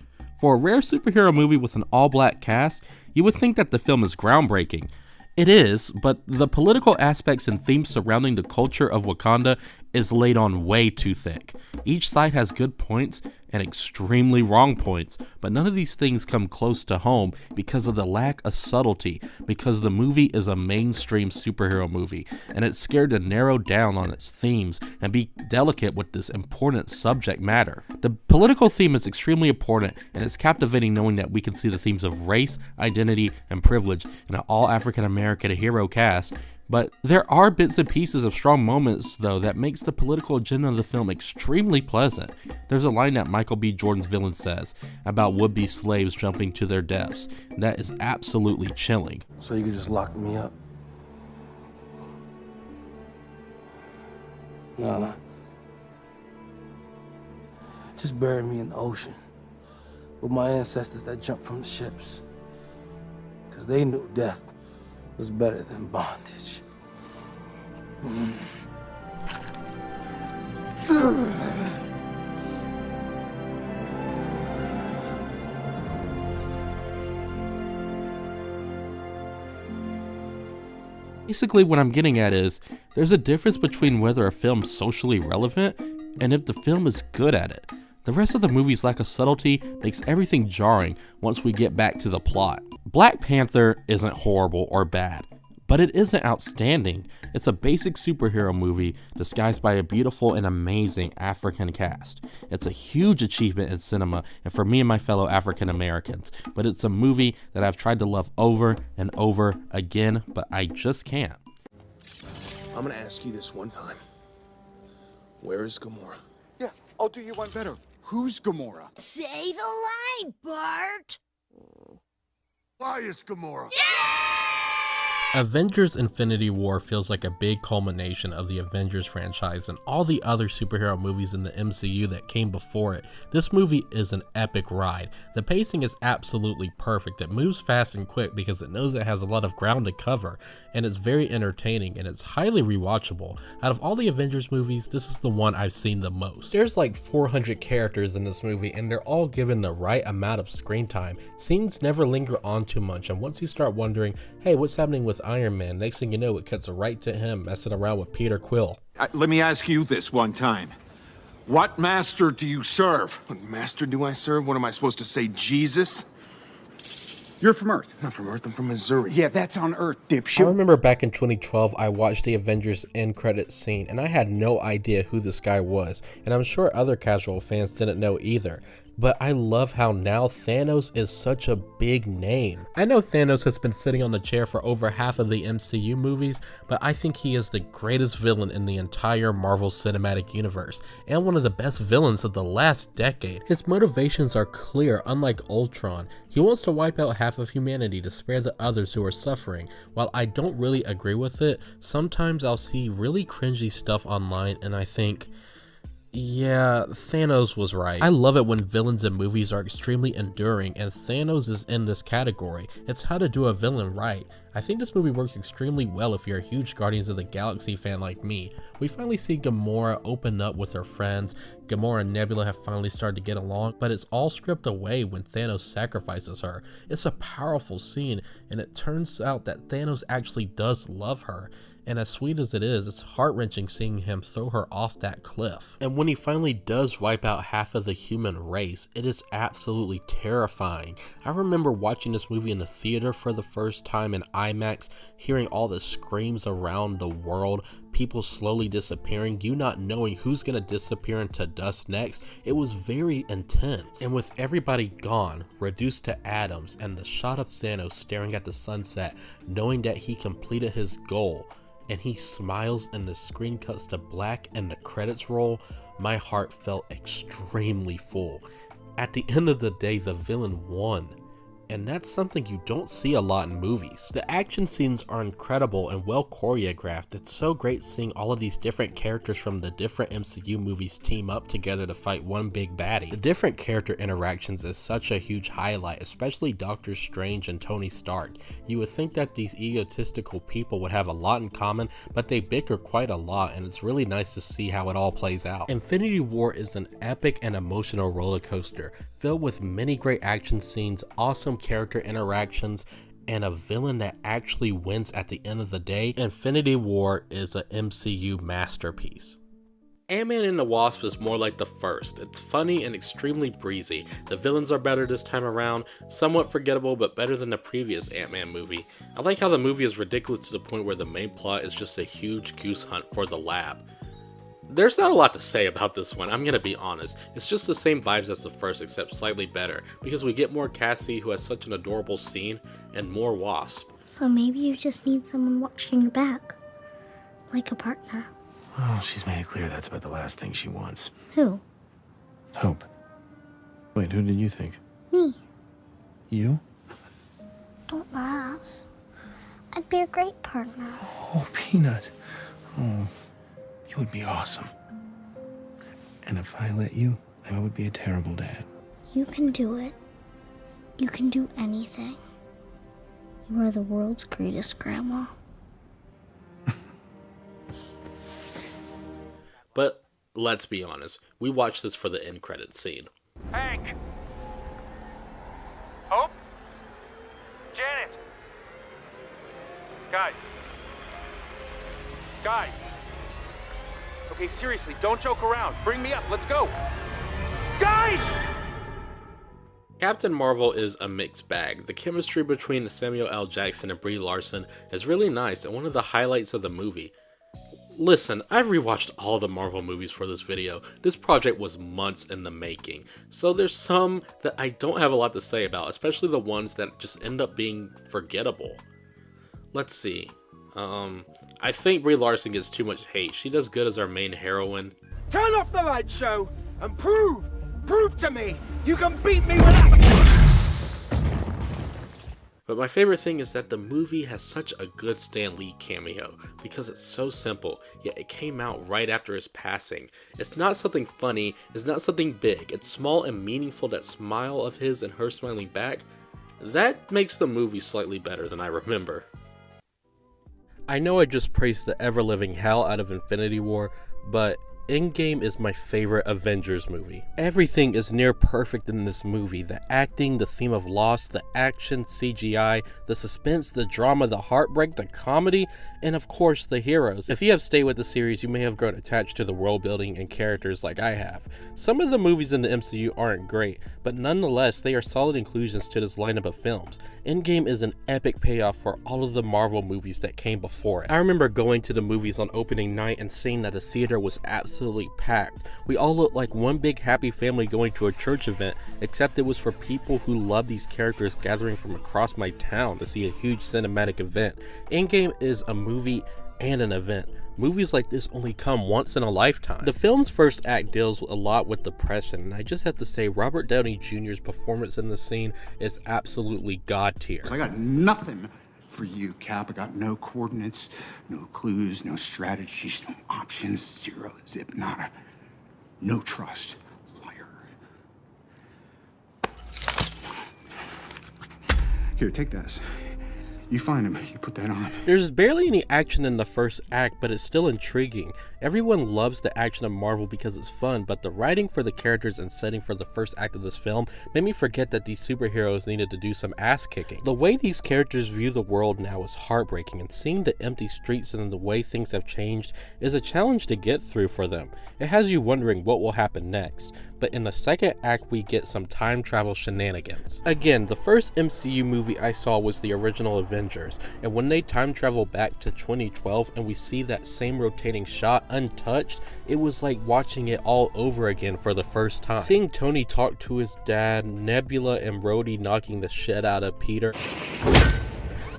For a rare superhero movie with an all-black cast, you would think that the film is groundbreaking. It is, but the political aspects and themes surrounding the culture of Wakanda is laid on way too thick. Each side has good points and extremely wrong points, but none of these things come close to home because of the lack of subtlety, because the movie is a mainstream superhero movie, and it's scared to narrow down on its themes and be delicate with this important subject matter. The political theme is extremely important, and it's captivating knowing that we can see the themes of race, identity, and privilege in an all African American hero cast. But there are bits and pieces of strong moments, though, that makes the political agenda of the film extremely pleasant. There's a line that Michael B. Jordan's villain says about would-be slaves jumping to their deaths. That is absolutely chilling. So you could just lock me up? No. Just bury me in the ocean with my ancestors that jumped from the ships. Because they knew death was better than bondage. Basically, what I'm getting at is, there's a difference between whether a film's socially relevant and if the film is good at it. The rest of the movie's lack of subtlety makes everything jarring once we get back to the plot. Black Panther isn't horrible or bad, but it isn't outstanding. It's a basic superhero movie disguised by a beautiful and amazing African cast. It's a huge achievement in cinema and for me and my fellow African Americans, but it's a movie that I've tried to love over and over again, but I just can't. I'm gonna ask you this one time. Where is Gamora? Yeah, I'll do you one better. Who's Gamora? Say the line, Bart! Why is Gamora? Avengers Infinity War feels like a big culmination of the Avengers franchise and all the other superhero movies in the MCU that came before it. This movie is an epic ride. The pacing is absolutely perfect. It moves fast and quick because it knows it has a lot of ground to cover, and it's very entertaining and it's highly rewatchable. Out of all the Avengers movies, this is the one I've seen the most. There's like 400 characters in this movie and they're all given the right amount of screen time. Scenes never linger on too much, and once you start wondering, hey, what's happening with Iron Man? Next thing you know, it cuts right to him messing around with Peter Quill. Let me ask you this one time. What master do you serve? What master do I serve? What am I supposed to say, Jesus? You're from Earth. I'm not from Earth, I'm from Missouri. Yeah, that's on Earth, I dipshit. remember back in 2012, I watched the Avengers end credits scene, and I had no idea who this guy was, and I'm sure other casual fans didn't know either. But I love how now Thanos is such a big name. I know Thanos has been sitting on the chair for over half of the MCU movies, but I think he is the greatest villain in the entire Marvel Cinematic Universe, and one of the best villains of the last decade. His motivations are clear, unlike Ultron. He wants to wipe out half of humanity to spare the others who are suffering. While I don't really agree with it, sometimes I'll see really cringy stuff online and I think, yeah, Thanos was right. I love it when villains in movies are extremely enduring, and Thanos is in this category. It's how to do a villain right. I think this movie works extremely well if you're a huge Guardians of the Galaxy fan like me. We finally see Gamora open up with her friends. Gamora and Nebula have finally started to get along, but it's all stripped away when Thanos sacrifices her. It's a powerful scene, and it turns out that Thanos actually does love her. And as sweet as it is, it's heart-wrenching seeing him throw her off that cliff. And when he finally does wipe out half of the human race, it is absolutely terrifying. I remember watching this movie in the theater for the first time in IMAX, hearing all the screams around the world, people slowly disappearing, you not knowing who's gonna disappear into dust next. It was very intense. And with everybody gone, reduced to atoms, and the shot of Thanos staring at the sunset, knowing that he completed his goal, and he smiles and the screen cuts to black and the credits roll, my heart felt extremely full. At the end of the day, the villain won. And that's something you don't see a lot in movies. The action scenes are incredible and well choreographed. It's so great seeing all of these different characters from the different MCU movies team up together to fight one big baddie. The different character interactions is such a huge highlight, especially Doctor Strange and Tony Stark. You would think that these egotistical people would have a lot in common, but they bicker quite a lot, and it's really nice to see how it all plays out. Infinity War is an epic and emotional roller coaster, filled with many great action scenes, awesome character interactions, and a villain that actually wins at the end of the day. Infinity War is an MCU masterpiece. Ant-Man and the Wasp is more like the first. It's funny and extremely breezy. The villains are better this time around, somewhat forgettable but better than the previous Ant-Man movie. I like how the movie is ridiculous to the point where the main plot is just a huge goose hunt for the lab. There's not a lot to say about this one, I'm gonna be honest. It's just the same vibes as the first, except slightly better, because we get more Cassie, who has such an adorable scene, and more Wasp. So maybe you just need someone watching your back. Like a partner. Well, she's made it clear that's about the last thing she wants. Who? Hope. Wait, who did you think? Me. You? Don't laugh. I'd be a great partner. Oh, Peanut. Oh, you would be awesome. And if I let you, I would be a terrible dad. You can do it. You can do anything. You are the world's greatest grandma. But let's be honest, we watched this for the end credits scene. Hank! Hope? Janet! Guys. Guys. Okay, seriously, don't joke around. Bring me up, let's go. Guys! Captain Marvel is a mixed bag. The chemistry between Samuel L. Jackson and Brie Larson is really nice and one of the highlights of the movie. Listen, I've rewatched all the Marvel movies for this video. This project was months in the making, so there's some that I don't have a lot to say about, especially the ones that just end up being forgettable. Let's see. I think Brie Larson gets too much hate. She does good as our main heroine. Turn off the light show and prove to me you can beat me without the... But my favorite thing is that the movie has such a good Stan Lee cameo, because it's so simple, yet it came out right after his passing. It's not something funny, it's not something big, it's small and meaningful. That smile of his and her smiling back, that makes the movie slightly better than I remember. I know I just praised the ever-living hell out of Infinity War, but Endgame is my favorite Avengers movie. Everything is near perfect in this movie. The acting, the theme of loss, the action, CGI, the suspense, the drama, the heartbreak, the comedy, and of course the heroes. If you have stayed with the series, you may have grown attached to the world building and characters like I have. Some of the movies in the MCU aren't great, but nonetheless they are solid inclusions to this lineup of films. Endgame is an epic payoff for all of the Marvel movies that came before it. I remember going to the movies on opening night and seeing that the theater was absolutely packed. We all looked like one big happy family going to a church event, except it was for people who love these characters gathering from across my town to see a huge cinematic event. Endgame is a movie and an event. Movies like this only come once in a lifetime. The film's first act deals a lot with depression, and I just have to say Robert Downey Jr.'s performance in the scene is absolutely god tier. I got nothing for you, Cap. I got no coordinates, no clues, no strategies, no options, zero, zip, nada. No trust. Liar. Here, take this. You find him, you put that on. There's barely any action in the first act, but it's still intriguing. Everyone loves the action of Marvel because it's fun, but the writing for the characters and setting for the first act of this film made me forget that these superheroes needed to do some ass kicking. The way these characters view the world now is heartbreaking, and seeing the empty streets and the way things have changed is a challenge to get through for them. It has you wondering what will happen next. But in the second act we get some time travel shenanigans. Again, the first MCU movie I saw was the original Avengers, and when they time travel back to 2012 and we see that same rotating shot untouched, it was like watching it all over again for the first time. Seeing Tony talk to his dad, Nebula and Rhodey knocking the shit out of Peter.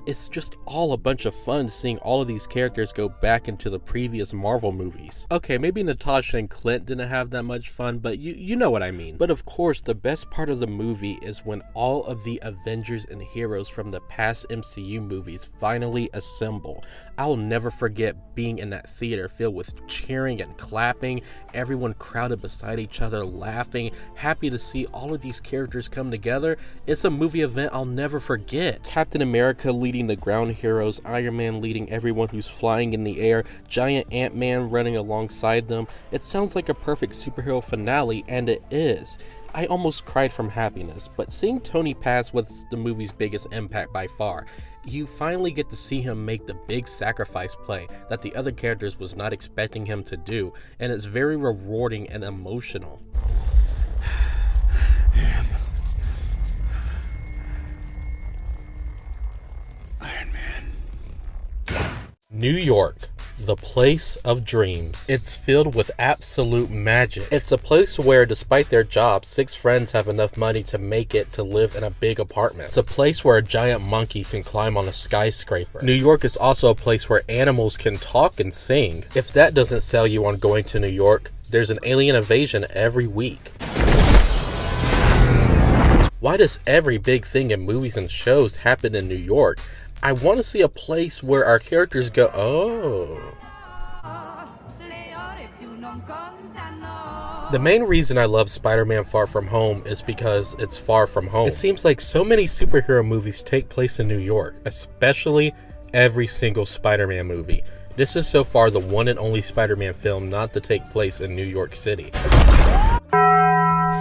It's just all a bunch of fun seeing all of these characters go back into the previous Marvel movies. Okay, maybe Natasha and Clint didn't have that much fun, but you know what I mean. But of course, the best part of the movie is when all of the Avengers and heroes from the past MCU movies finally assemble. I'll never forget being in that theater filled with cheering and clapping, everyone crowded beside each other laughing, happy to see all of these characters come together. It's a movie event I'll never forget. Captain America leading the ground heroes, Iron Man leading everyone who's flying in the air, giant Ant-Man running alongside them. It sounds like a perfect superhero finale, and it is. I almost cried from happiness, but seeing Tony pass was the movie's biggest impact by far. You finally get to see him make the big sacrifice play that the other characters was not expecting him to do, and it's very rewarding and emotional. Iron Man. New York, the place of dreams. It's filled with absolute magic. It's a place where, despite their jobs, 6 friends have enough money to make it to live in a big apartment. It's a place where a giant monkey can climb on a skyscraper. New York is also a place where animals can talk and sing. If that doesn't sell you on going to New York, there's an alien invasion every week. Why does every big thing in movies and shows happen in New York? I want to see a place where our characters go, oh. The main reason I love Spider-Man Far From Home is because it's far from home. It seems like so many superhero movies take place in New York, especially every single Spider-Man movie. This is so far the one and only Spider-Man film not to take place in New York City.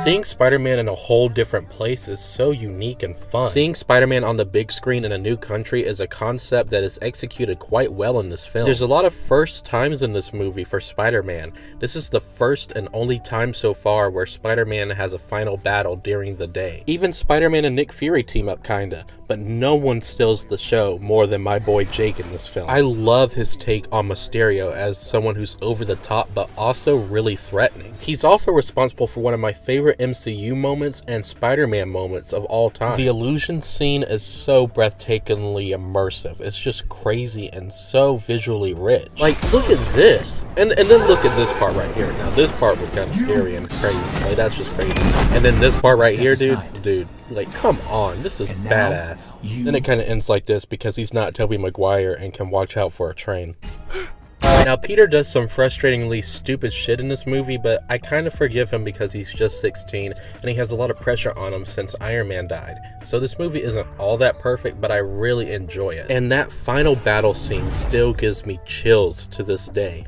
Seeing Spider-Man in a whole different place is so unique and fun. Seeing Spider-Man on the big screen in a new country is a concept that is executed quite well in this film. There's a lot of first times in this movie for Spider-Man. This is the first and only time so far where Spider-Man has a final battle during the day. Even Spider-Man and Nick Fury team up kinda, but no one steals the show more than my boy Jake in this film. I love his take on Mysterio as someone who's over the top but also really threatening. He's also responsible for one of my favorite MCU moments and Spider-Man moments of all time. The illusion scene is so breathtakingly immersive. It's just crazy and so visually rich. Like, look at this. And then look at this part right here. Now, this part was kind of scary and crazy. Like, that's just crazy. And then this part right here, dude, like, come on. This is badass. Then it kind of ends like this because he's not Tobey Maguire and can watch out for a train. Now, Peter does some frustratingly stupid shit in this movie, but I kind of forgive him because he's just 16 and he has a lot of pressure on him since Iron Man died. So this movie isn't all that perfect, but I really enjoy it. And that final battle scene still gives me chills to this day.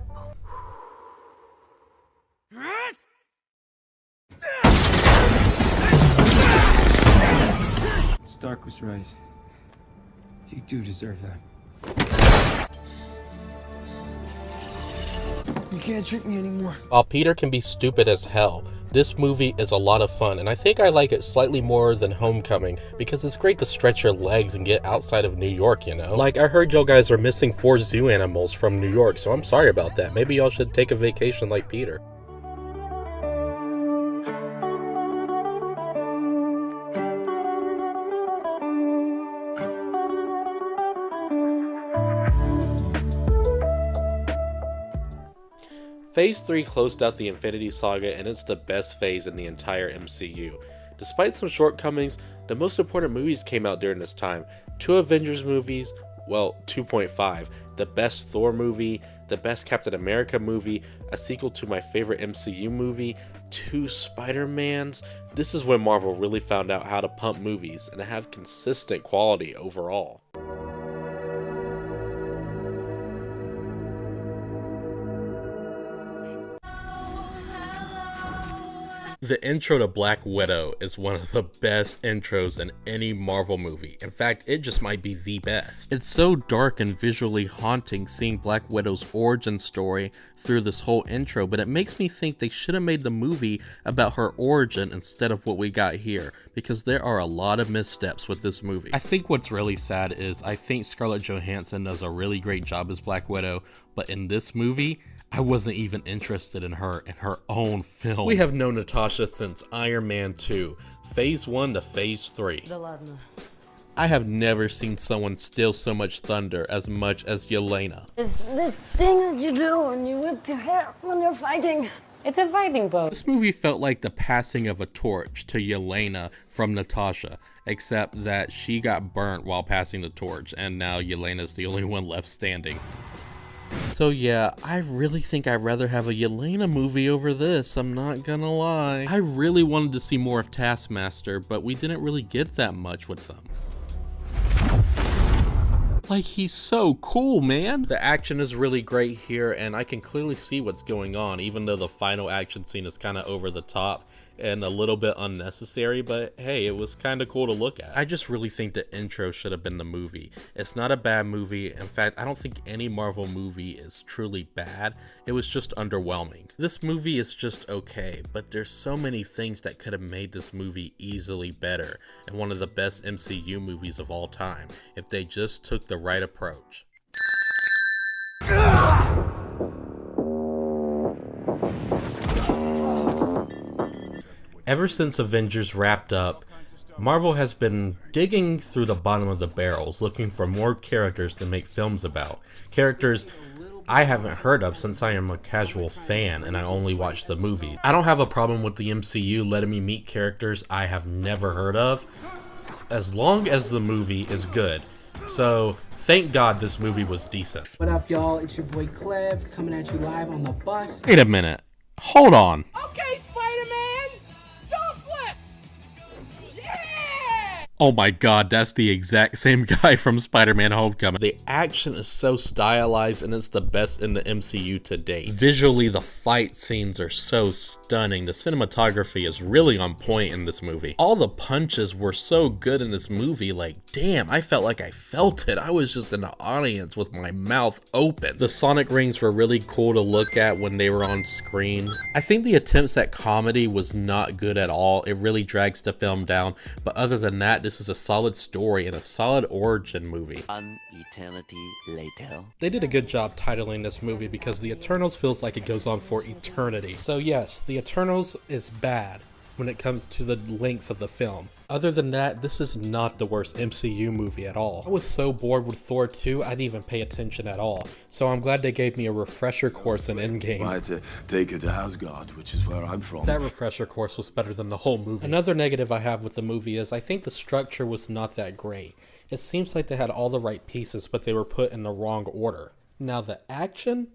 Stark was right. You do deserve that. You can't trick me anymore. While Peter can be stupid as hell, this movie is a lot of fun, and I think I like it slightly more than Homecoming because it's great to stretch your legs and get outside of New York, you know? Like, I heard y'all guys are missing 4 zoo animals from New York, so I'm sorry about that. Maybe y'all should take a vacation like Peter. Phase 3 closed out the Infinity Saga, and it's the best phase in the entire MCU. Despite some shortcomings, the most important movies came out during this time. 2 Avengers movies, well, 2.5, the best Thor movie, the best Captain America movie, a sequel to my favorite MCU movie, 2 Spider-Mans. This is when Marvel really found out how to pump movies and have consistent quality overall. The intro to Black Widow is one of the best intros in any Marvel movie. In fact, it just might be the best. It's so dark and visually haunting seeing Black Widow's origin story through this whole intro, but it makes me think they should have made the movie about her origin instead of what we got here, because there are a lot of missteps with this movie. I think what's really sad is I think Scarlett Johansson does a really great job as Black Widow, but in this movie, I wasn't even interested in her own film. We have known Natasha since Iron Man 2, Phase 1 to Phase 3. I have never seen someone steal so much thunder as much as Yelena. It's this thing that you do when you whip your hair when you're fighting. It's a fighting pose. This movie felt like the passing of a torch to Yelena from Natasha, except that she got burnt while passing the torch, and now Yelena's the only one left standing. So yeah, I really think I'd rather have a Yelena movie over this, I'm not gonna lie. I really wanted to see more of Taskmaster, but we didn't really get that much with them. Like, he's so cool, man. The action is really great here, and I can clearly see what's going on, even though the final action scene is kind of over the top and a little bit unnecessary, but hey, it was kind of cool to look at. I just really think the intro should have been the movie. It's not a bad movie. In fact, I don't think any Marvel movie is truly bad. It was just underwhelming. This movie is just okay, but there's so many things that could have made this movie easily better and one of the best MCU movies of all time if they just took the right approach. Ever since Avengers wrapped up, Marvel has been digging through the bottom of the barrels looking for more characters to make films about. Characters I haven't heard of since I am a casual fan and I only watch the movies. I don't have a problem with the MCU letting me meet characters I have never heard of, as long as the movie is good. So thank God this movie was decent. What up, y'all? It's your boy Clev coming at you live on the bus. Wait a minute. Hold on. Okay, Spider-Man, don't flip. Yeah! Oh my god, that's the exact same guy from Spider-Man Homecoming. The action is so stylized and it's the best in the MCU to date. Visually, the fight scenes are so stunning. The cinematography is really on point in this movie. All the punches were so good in this movie, like damn, I felt like I felt it. I was just in the audience with my mouth open. The sonic rings were really cool to look at when they were on screen. I think the attempts at comedy was not good at all. It really drags the film down, but other than that, this is a solid story and a solid origin movie. An eternity later. They did a good job titling this movie because The Eternals feels like it goes on for eternity. So yes, The Eternals is bad when it comes to the length of the film. Other than that, this is not the worst MCU movie at all. I was so bored with Thor 2, I didn't even pay attention at all. So I'm glad they gave me a refresher course in Endgame. I had to take her to Asgard, which is where I'm from. That refresher course was better than the whole movie. Another negative I have with the movie is I think the structure was not that great. It seems like they had all the right pieces, but they were put in the wrong order. Now the action?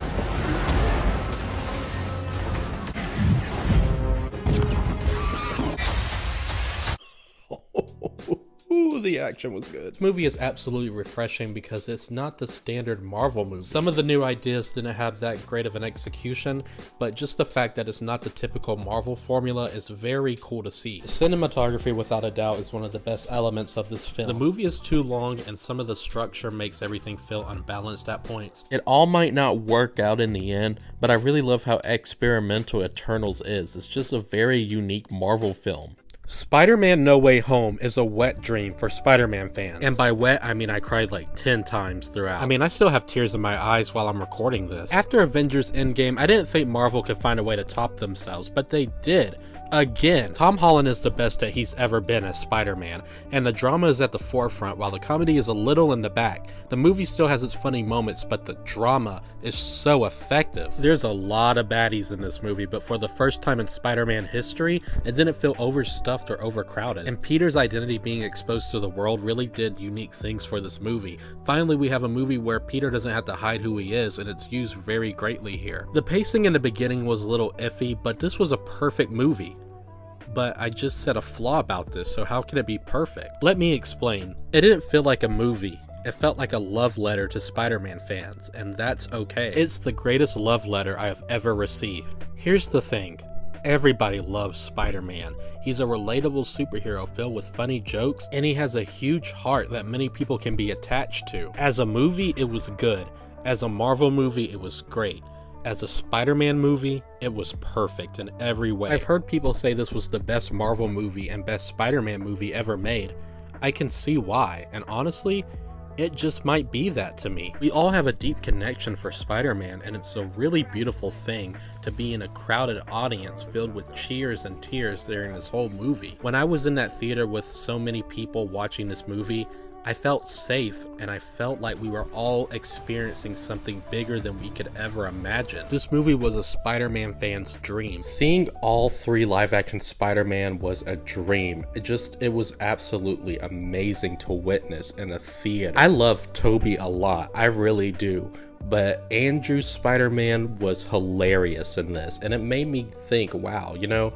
Ooh, the action was good. This movie is absolutely refreshing because it's not the standard Marvel movie. Some of the new ideas didn't have that great of an execution, but just the fact that it's not the typical Marvel formula is very cool to see. The cinematography, without a doubt, is one of the best elements of this film. The movie is too long and some of the structure makes everything feel unbalanced at points. It all might not work out in the end, but I really love how experimental Eternals is. It's just a very unique Marvel film. Spider-Man No Way Home is a wet dream for Spider-Man fans. And by wet, I mean I cried like 10 times throughout. I mean, I still have tears in my eyes while I'm recording this. After Avengers Endgame, I didn't think Marvel could find a way to top themselves, but they did. Again, Tom Holland is the best that he's ever been as Spider-Man, and the drama is at the forefront while the comedy is a little in the back. The movie still has its funny moments, but the drama is so effective. There's a lot of baddies in this movie, but for the first time in Spider-Man history, it didn't feel overstuffed or overcrowded. And Peter's identity being exposed to the world really did unique things for this movie. Finally, we have a movie where Peter doesn't have to hide who he is, and it's used very greatly here. The pacing in the beginning was a little iffy, but this was a perfect movie. But I just said a flaw about this, so how can it be perfect? Let me explain. It didn't feel like a movie. It felt like a love letter to Spider-Man fans, and that's okay. It's the greatest love letter I have ever received. Here's the thing. Everybody loves Spider-Man. He's a relatable superhero filled with funny jokes, and he has a huge heart that many people can be attached to. As a movie, it was good. As a Marvel movie, it was great. As a Spider-Man movie, it was perfect in every way. I've heard people say this was the best Marvel movie and best Spider-Man movie ever made. I can see why, and honestly, it just might be that to me. We all have a deep connection for Spider-Man, and it's a really beautiful thing to be in a crowded audience filled with cheers and tears during this whole movie. When I was in that theater with so many people watching this movie, I felt safe, and I felt like we were all experiencing something bigger than we could ever imagine. This movie was a Spider-Man fan's dream. Seeing all 3 live-action Spider-Man was a dream. It was absolutely amazing to witness in a theater. I love Tobey a lot, I really do. But Andrew's Spider-Man was hilarious in this, and it made me think, wow, you know,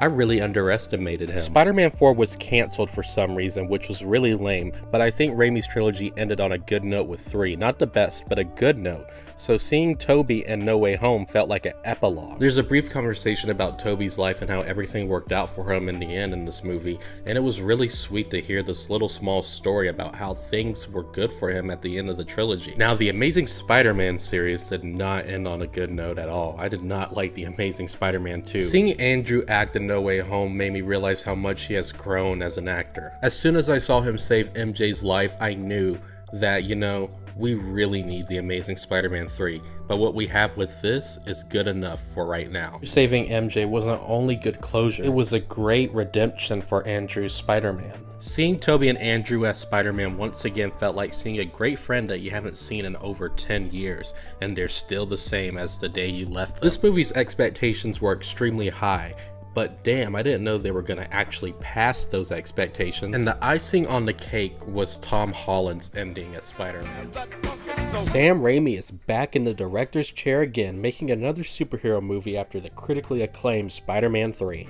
I really underestimated him. Spider-Man 4 was cancelled for some reason, which was really lame, but I think Raimi's trilogy ended on a good note with 3. Not the best, but a good note. So seeing Tobey in No Way Home felt like an epilogue. There's a brief conversation about Tobey's life and how everything worked out for him in the end in this movie, and it was really sweet to hear this little small story about how things were good for him at the end of the trilogy. Now, the Amazing Spider-Man series did not end on a good note at all. I did not like The Amazing Spider-Man 2. Seeing Andrew act in No Way Home made me realize how much he has grown as an actor. As soon as I saw him save MJ's life, I knew that, you know, we really need The Amazing Spider-Man 3, but what we have with this is good enough for right now. Saving MJ wasn't only good closure, it was a great redemption for Andrew's Spider-Man. Seeing Tobey and Andrew as Spider-Man once again felt like seeing a great friend that you haven't seen in over 10 years, and they're still the same as the day you left them. This movie's expectations were extremely high, but damn, I didn't know they were gonna actually pass those expectations. And the icing on the cake was Tom Holland's ending as Spider-Man. Sam Raimi is back in the director's chair again, making another superhero movie after the critically acclaimed Spider-Man 3.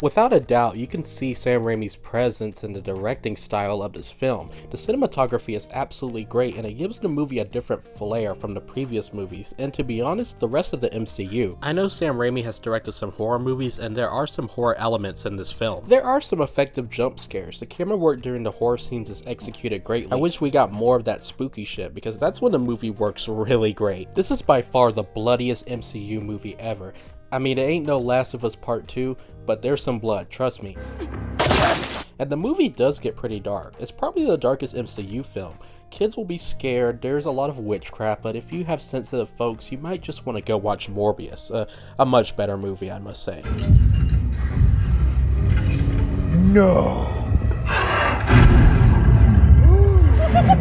Without a doubt, you can see Sam Raimi's presence in the directing style of this film. The cinematography is absolutely great, and it gives the movie a different flair from the previous movies, and to be honest, the rest of the MCU. I know Sam Raimi has directed some horror movies, and there are some horror elements in this film. There are some effective jump scares. The camera work during the horror scenes is executed greatly. I wish we got more of that spooky shit, because that's when the movie works really great. This is by far the bloodiest MCU movie ever. I mean, it ain't no Last of Us Part 2, but there's some blood, trust me. And the movie does get pretty dark. It's probably the darkest MCU film. Kids will be scared, there's a lot of witchcraft, but if you have sensitive folks, you might just want to go watch Morbius. A much better movie, I must say. No.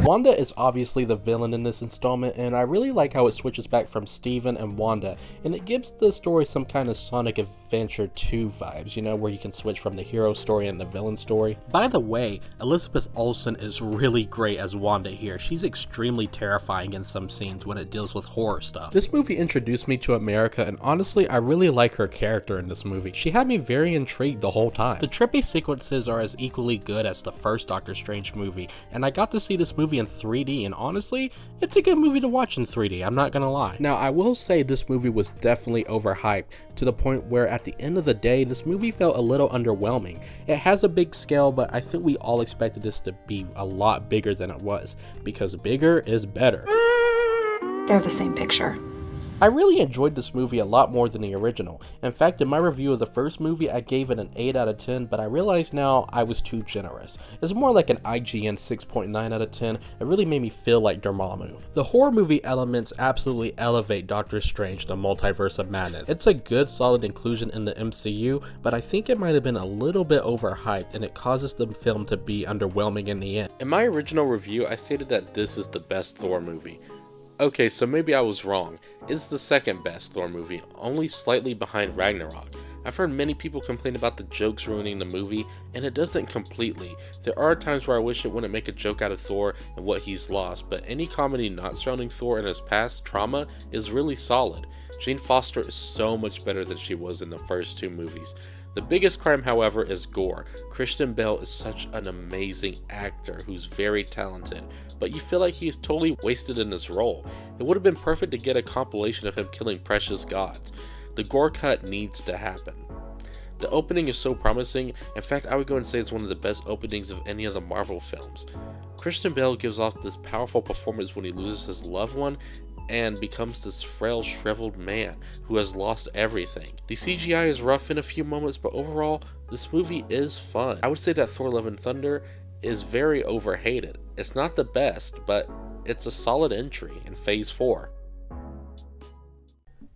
Wanda is obviously the villain in this installment, and I really like how it switches back from Steven and Wanda, and it gives the story some kind of Sonic Adventure 2 vibes, you know, where you can switch from the hero story and the villain story. By the way, Elizabeth Olsen is really great as Wanda here. She's extremely terrifying in some scenes when it deals with horror stuff. This movie introduced me to America, and honestly, I really like her character in this movie. She had me very intrigued the whole time. The trippy sequences are as equally good as the first Doctor Strange movie, and I got to see this movie in 3D, and honestly, it's a good movie to watch in 3D, I'm not gonna lie. Now, I will say this movie was definitely overhyped, to the point where at the end of the day, this movie felt a little underwhelming. It has a big scale, but I think we all expected this to be a lot bigger than it was, because bigger is better. They're the same picture. I really enjoyed this movie a lot more than the original. In fact, in my review of the first movie, I gave it an 8 out of 10, but I realize now I was too generous. It's more like an IGN 6.9 out of 10. It really made me feel like Dormammu. The horror movie elements absolutely elevate Doctor Strange, the Multiverse of Madness. It's a good, solid inclusion in the MCU, but I think it might have been a little bit overhyped, and it causes the film to be underwhelming in the end. In my original review, I stated that this is the best Thor movie. Okay, so maybe I was wrong. It's the second best Thor movie, only slightly behind Ragnarok. I've heard many people complain about the jokes ruining the movie, and it doesn't completely. There are times where I wish it wouldn't make a joke out of Thor and what he's lost, but any comedy not surrounding Thor and his past trauma is really solid. Jane Foster is so much better than she was in the first two movies. The biggest crime, however, is gore. Christian Bale is such an amazing actor who's very talented, but you feel like he's totally wasted in this role. It would have been perfect to get a compilation of him killing precious gods. The gore cut needs to happen. The opening is so promising. In fact, I would go and say it's one of the best openings of any of the Marvel films. Christian Bale gives off this powerful performance when he loses his loved one and becomes this frail, shriveled man who has lost everything. The CGI is rough in a few moments, but overall, this movie is fun. I would say that Thor: Love and Thunder is very overhated. It's not the best, but it's a solid entry in Phase 4.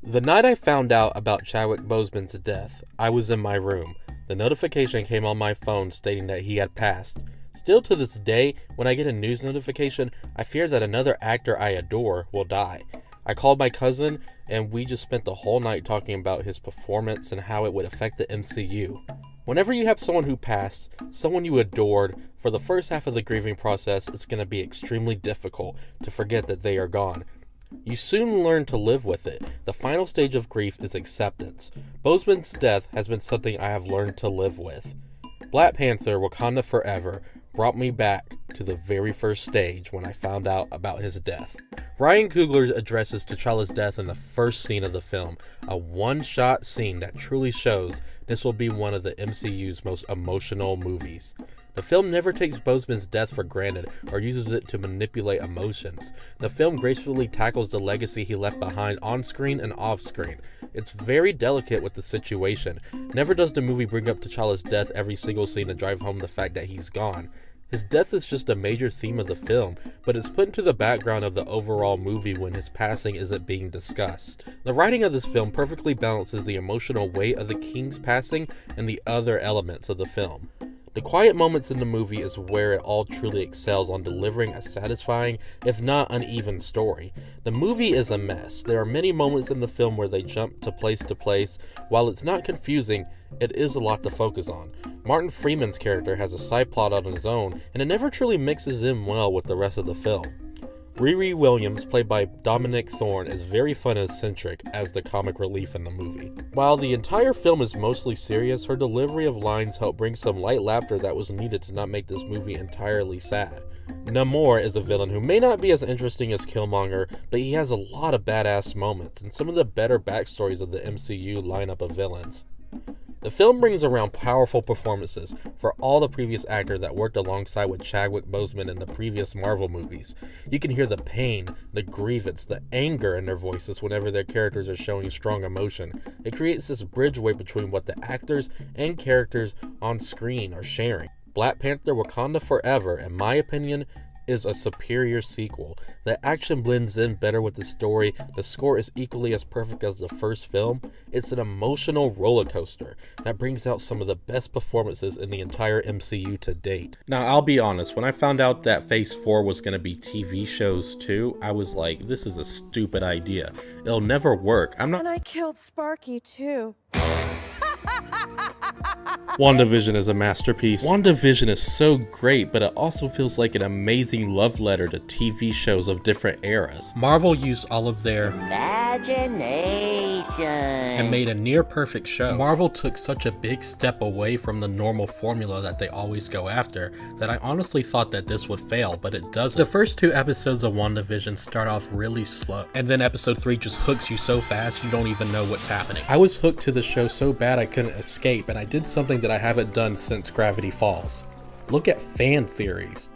The night I found out about Chadwick Boseman's death, I was in my room. The notification came on my phone stating that he had passed. Still to this day, when I get a news notification, I fear that another actor I adore will die. I called my cousin, and we just spent the whole night talking about his performance and how it would affect the MCU. Whenever you have someone who passed, someone you adored, for the first half of the grieving process, it's going to be extremely difficult to forget that they are gone. You soon learn to live with it. The final stage of grief is acceptance. Boseman's death has been something I have learned to live with. Black Panther: Wakanda Forever brought me back to the very first stage when I found out about his death. Ryan Coogler addresses T'Challa's death in the first scene of the film, a one-shot scene that truly shows this will be one of the MCU's most emotional movies. The film never takes Boseman's death for granted or uses it to manipulate emotions. The film gracefully tackles the legacy he left behind on-screen and off-screen. It's very delicate with the situation. Never does the movie bring up T'Challa's death every single scene to drive home the fact that he's gone. His death is just a major theme of the film, but it's put into the background of the overall movie when his passing isn't being discussed. The writing of this film perfectly balances the emotional weight of the king's passing and the other elements of the film. The quiet moments in the movie is where it all truly excels on delivering a satisfying, if not uneven, story. The movie is a mess. There are many moments in the film where they jump to place. While it's not confusing, it is a lot to focus on. Martin Freeman's character has a side plot on his own, and it never truly mixes in well with the rest of the film. Riri Williams, played by Dominic Thorne, is very fun and eccentric as the comic relief in the movie. While the entire film is mostly serious, her delivery of lines help bring some light laughter that was needed to not make this movie entirely sad. Namor is a villain who may not be as interesting as Killmonger, but he has a lot of badass moments and some of the better backstories of the MCU lineup of villains. The film brings around powerful performances for all the previous actors that worked alongside with Chadwick Boseman in the previous Marvel movies. You can hear the pain, the grievance, the anger in their voices whenever their characters are showing strong emotion. It creates this bridgeway between what the actors and characters on screen are sharing. Black Panther: Wakanda Forever, in my opinion, is a superior sequel. The action blends in better with the story, the score is equally as perfect as the first film. It's an emotional roller coaster that brings out some of the best performances in the entire MCU to date. Now, I'll be honest, when I found out that Phase 4 was going to be TV shows too, I was like, this is a stupid idea. It'll never work. And I killed Sparky too. WandaVision is a masterpiece. WandaVision is so great, but it also feels like an amazing love letter to TV shows of different eras. Marvel used all of their imagination and made a near perfect show. Marvel took such a big step away from the normal formula that they always go after that I honestly thought that this would fail, but it doesn't. The first 2 episodes of WandaVision start off really slow, and then episode 3 just hooks you so fast you don't even know what's happening. I was hooked to the show so bad I couldn't escape, and I did something that I haven't done since Gravity Falls. Look at fan theories.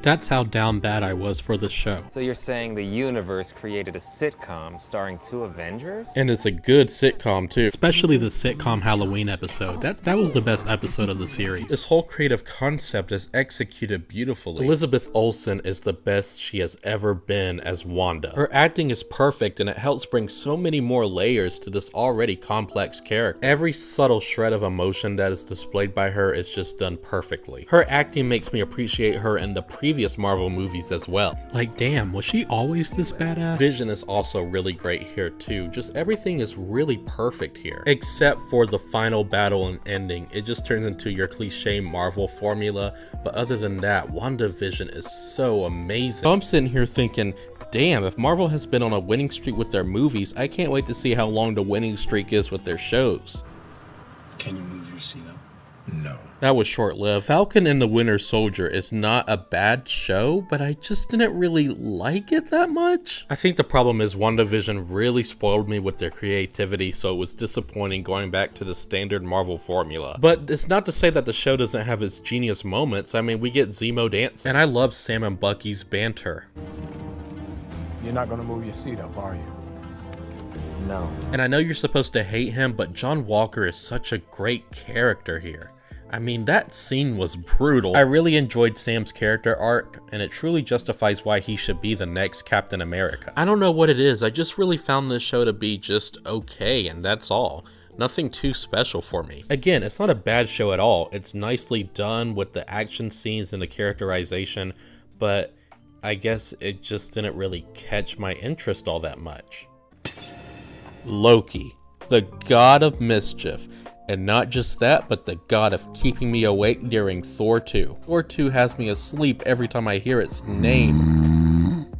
That's how down bad I was for the show. So you're saying the universe created a sitcom starring 2 Avengers? And it's a good sitcom too. Especially the sitcom Halloween episode. That was the best episode of the series. This whole creative concept is executed beautifully. Elizabeth Olsen is the best she has ever been as Wanda. Her acting is perfect and it helps bring so many more layers to this already complex character. Every subtle shred of emotion that is displayed by her is just done perfectly. Her acting makes me appreciate her in the previous Marvel movies as well. Like, damn, was she always this badass? Vision is also really great here too. Just everything is really perfect here. Except for the final battle and ending. It just turns into your cliche Marvel formula. But other than that, WandaVision is so amazing. So I'm sitting here thinking, damn, if Marvel has been on a winning streak with their movies, I can't wait to see how long the winning streak is with their shows. Can you move your seat up? No. That was short-lived. Falcon and the Winter Soldier is not a bad show, but I just didn't really like it that much. I think the problem is WandaVision really spoiled me with their creativity, so it was disappointing going back to the standard Marvel formula. But it's not to say that the show doesn't have its genius moments. I mean, we get Zemo dancing, and I love Sam and Bucky's banter. You're not gonna move your seat up, are you? No. And I know you're supposed to hate him, but John Walker is such a great character here. I mean, that scene was brutal. I really enjoyed Sam's character arc, and it truly justifies why he should be the next Captain America. I don't know what it is, I just really found this show to be just okay, and that's all. Nothing too special for me. Again, it's not a bad show at all. It's nicely done with the action scenes and the characterization, but I guess it just didn't really catch my interest all that much. Loki, the god of mischief. And not just that, but the god of keeping me awake during Thor 2. Thor 2 has me asleep every time I hear its name.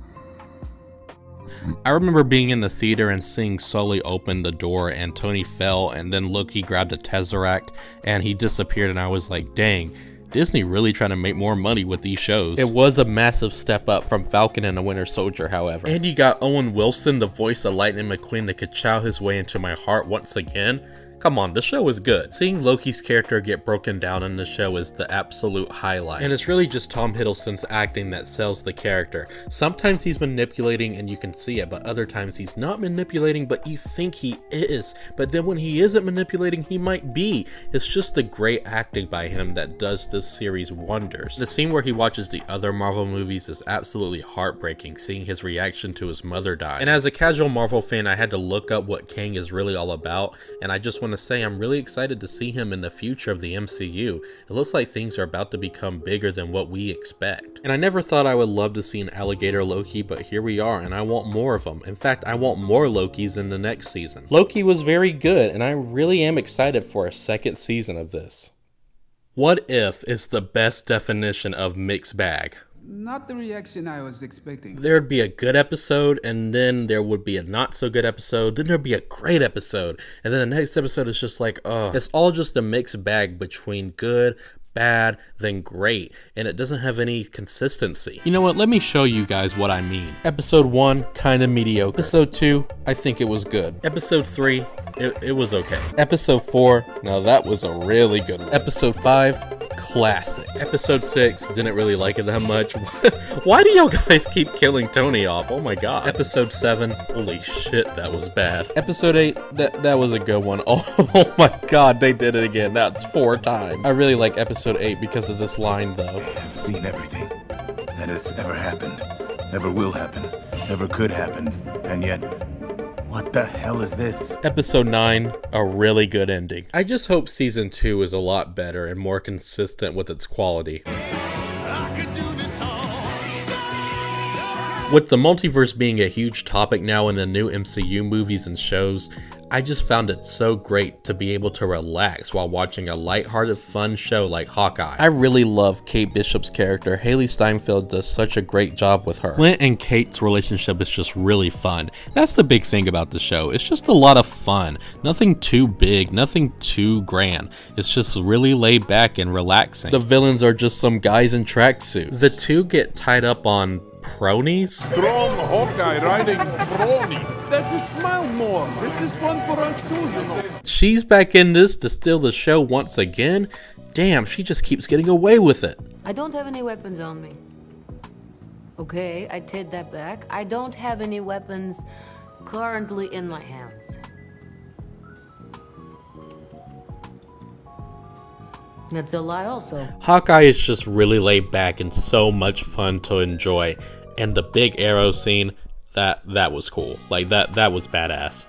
I remember being in the theater and seeing Sully open the door and Tony fell and then Loki grabbed a Tesseract and he disappeared and I was like, dang, Disney really trying to make more money with these shows. It was a massive step up from Falcon and the Winter Soldier, however. And you got Owen Wilson, the voice of Lightning McQueen, that could chow his way into my heart once again. Come on, the show is good. Seeing Loki's character get broken down in the show is the absolute highlight. And it's really just Tom Hiddleston's acting that sells the character. Sometimes he's manipulating and you can see it, but other times he's not manipulating, but you think he is. But then when he isn't manipulating, he might be. It's just the great acting by him that does this series wonders. The scene where he watches the other Marvel movies is absolutely heartbreaking, seeing his reaction to his mother die. And as a casual Marvel fan, I had to look up what Kang is really all about, and I just want to say I'm really excited to see him in the future of the MCU. It looks like things are about to become bigger than what we expect. And I never thought I would love to see an alligator Loki, but here we are, and I want more of them. In fact, I want more Lokis in the next season. Loki was very good, and I really am excited for a second season of this. What if is the best definition of mixed bag? Not the reaction I was expecting. There'd be a good episode, and then there would be a not so good episode, then there'd be a great episode, and then the next episode is just like, oh, it's all just a mixed bag between good, bad, then great, and it doesn't have any consistency. You know what, let me show you guys what I mean. Episode 1, kinda mediocre. Episode 2, I think it was good. Episode 3, it was okay. Episode 4, now that was a really good one. Episode 5, classic. Episode 6, didn't really like it that much. Why do y'all guys keep killing Tony off? Oh my god. Episode 7, holy shit, that was bad. Episode 8, that was a good one. Oh my god, they did it again. That's 4 times. I really like episode 8 because of this line though. I've seen everything. that has ever happened, ever will happen, ever could happen, and yet, what the hell is this? Episode 9, a really good ending. I just hope season 2 is a lot better and more consistent with its quality. With the multiverse being a huge topic now in the new MCU movies and shows, I just found it so great to be able to relax while watching a lighthearted, fun show like Hawkeye. I really love Kate Bishop's character. Haley Steinfeld does such a great job with her. Clint and Kate's relationship is just really fun. That's the big thing about the show. It's just a lot of fun. Nothing too big, nothing too grand. It's just really laid back and relaxing. The villains are just some guys in tracksuits. The two get tied up on pronies? Strong Hawkeye riding brony. That should smile more. This is fun for us too, you know. She's back in this to steal the show once again. Damn, she just keeps getting away with it. I don't have any weapons on me. Okay, I take that back. I don't have any weapons currently in my hands. That's a lie also. Hawkeye is just really laid back and so much fun to enjoy. And the big arrow scene, that was cool. Like that was badass.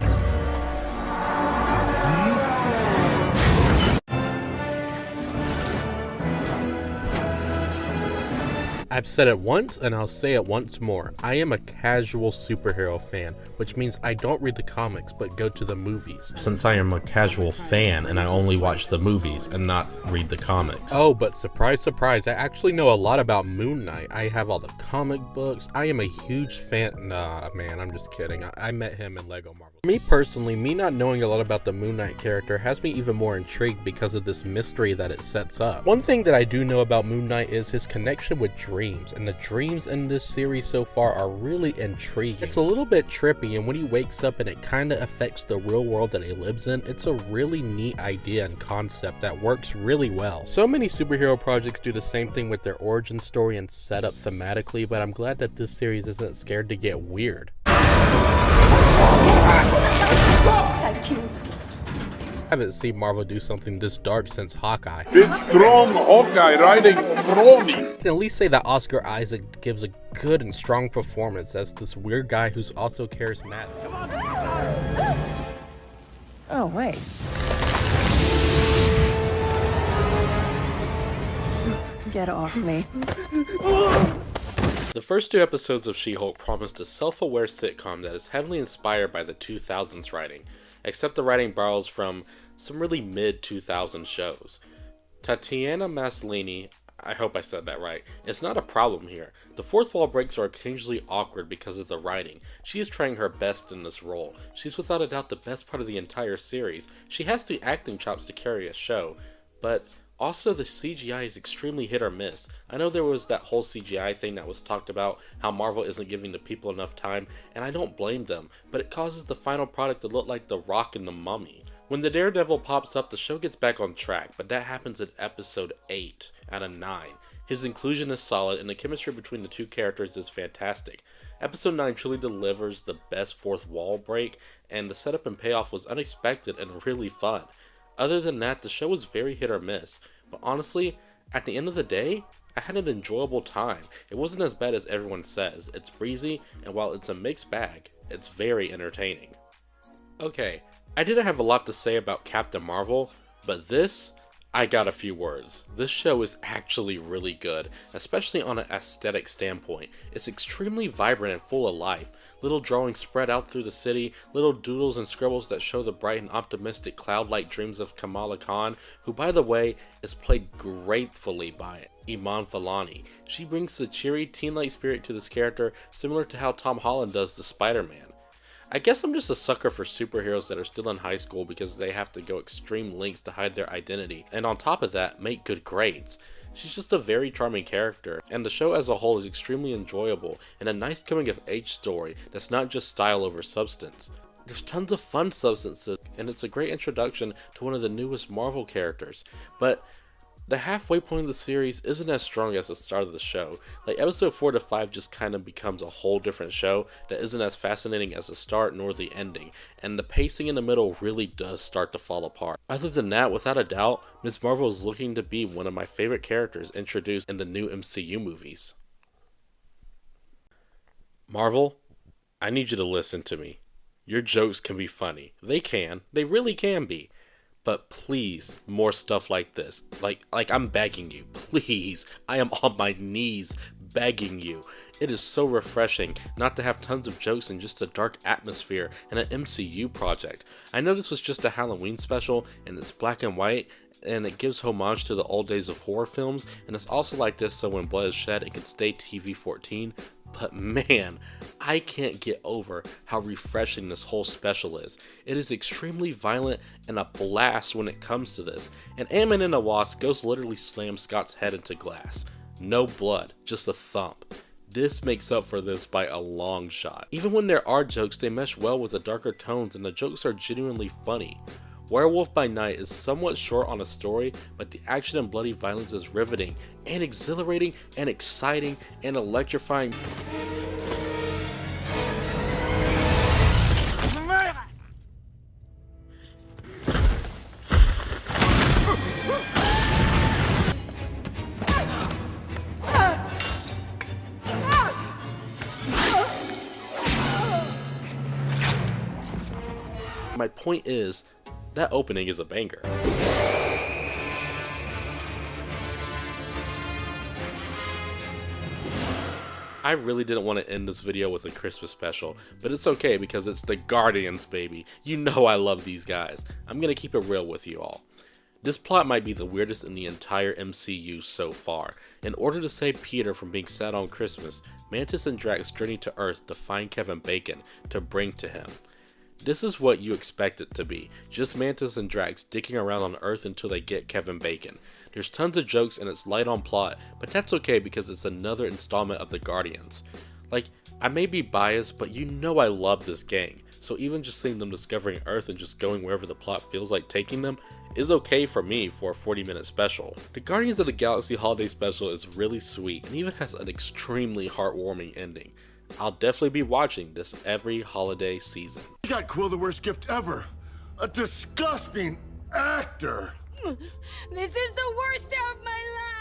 I've said it once and I'll say it once more. I am a casual superhero fan, which means I don't read the comics but go to the movies. Since I am a casual fan and I only watch the movies and not read the comics. Oh, but surprise, surprise, I actually know a lot about Moon Knight. I have all the comic books. I am a huge fan. Nah, man, I'm just kidding. I met him in Lego Marvel. Me personally, me not knowing a lot about the Moon Knight character has me even more intrigued because of this mystery that it sets up. One thing that I do know about Moon Knight is his connection with dreams, and the dreams in this series so far are really intriguing. It's a little bit trippy, and when he wakes up and it kind of affects the real world that he lives in, it's a really neat idea and concept that works really well. So many superhero projects do the same thing with their origin story and setup thematically, but I'm glad that this series isn't scared to get weird. Thank you. I haven't seen Marvel do something this dark since Hawkeye. It's strong Hawkeye riding brony. I can at least say that Oscar Isaac gives a good and strong performance as this weird guy who's also charismatic. Oh, wait. Get off me. The first 2 episodes of She-Hulk promised a self-aware sitcom that is heavily inspired by the 2000s writing, except the writing borrows from some really mid-2000s shows. Tatiana Maslany, I hope I said that right, is not a problem here. The fourth wall breaks are occasionally awkward because of the writing. She is trying her best in this role. She's without a doubt the best part of the entire series. She has the acting chops to carry a show, but also the CGI is extremely hit or miss. I know there was that whole CGI thing that was talked about, how Marvel isn't giving the people enough time, and I don't blame them, but it causes the final product to look like The Rock and the Mummy. When the Daredevil pops up, the show gets back on track, but that happens in episode 8 out of 9. His inclusion is solid, and the chemistry between the two characters is fantastic. Episode 9 truly delivers the best fourth wall break, and the setup and payoff was unexpected and really fun. Other than that, the show was very hit or miss, but honestly, at the end of the day, I had an enjoyable time. It wasn't as bad as everyone says. It's breezy, and while it's a mixed bag, it's very entertaining. Okay, I didn't have a lot to say about Captain Marvel, but this, I got a few words. This show is actually really good, especially on an aesthetic standpoint. It's extremely vibrant and full of life. Little drawings spread out through the city, little doodles and scribbles that show the bright and optimistic cloud-like dreams of Kamala Khan, who by the way, is played gratefully by Iman Vellani. She brings the cheery, teen-like spirit to this character, similar to how Tom Holland does to Spider-Man. I guess I'm just a sucker for superheroes that are still in high school because they have to go extreme lengths to hide their identity, and on top of that, make good grades. She's just a very charming character, and the show as a whole is extremely enjoyable, and a nice coming-of-age story that's not just style over substance. There's tons of fun substances, and it's a great introduction to one of the newest Marvel characters, but the halfway point of the series isn't as strong as the start of the show. Like episode 4 to 5 just kind of becomes a whole different show that isn't as fascinating as the start nor the ending, and the pacing in the middle really does start to fall apart. Other than that, without a doubt, Ms. Marvel is looking to be one of my favorite characters introduced in the new MCU movies. Marvel, I need you to listen to me. Your jokes can be funny. They can. They really can be. But please, more stuff like this. Like I'm begging you. Please. I am on my knees begging you. It is so refreshing not to have tons of jokes in just a dark atmosphere and an MCU project. I know this was just a Halloween special and it's black and white and it gives homage to the old days of horror films, and it's also like this so when blood is shed it can stay TV-14. But man, I can't get over how refreshing this whole special is. It is extremely violent and a blast when it comes to this. And Ant-Man and the Wasp Ghost literally slams Scott's head into glass. No blood, just a thump. This makes up for this by a long shot. Even when there are jokes, they mesh well with the darker tones and the jokes are genuinely funny. Werewolf by Night is somewhat short on a story, but the action and bloody violence is riveting and exhilarating and exciting and electrifying. My point is, that opening is a banger. I really didn't want to end this video with a Christmas special, but it's okay because it's the Guardians, baby. You know I love these guys. I'm gonna keep it real with you all. This plot might be the weirdest in the entire MCU so far. In order to save Peter from being sad on Christmas, Mantis and Drax journey to Earth to find Kevin Bacon to bring to him. This is what you expect it to be, just Mantis and Drax dicking around on Earth until they get Kevin Bacon. There's tons of jokes and it's light on plot, but that's okay because it's another installment of the Guardians. Like, I may be biased, but you know I love this gang, so even just seeing them discovering Earth and just going wherever the plot feels like taking them is okay for me for a 40-minute special. The Guardians of the Galaxy Holiday Special is really sweet and even has an extremely heartwarming ending. I'll definitely be watching this every holiday season. You got Quill the worst gift ever. A disgusting actor. This is the worst day of my life.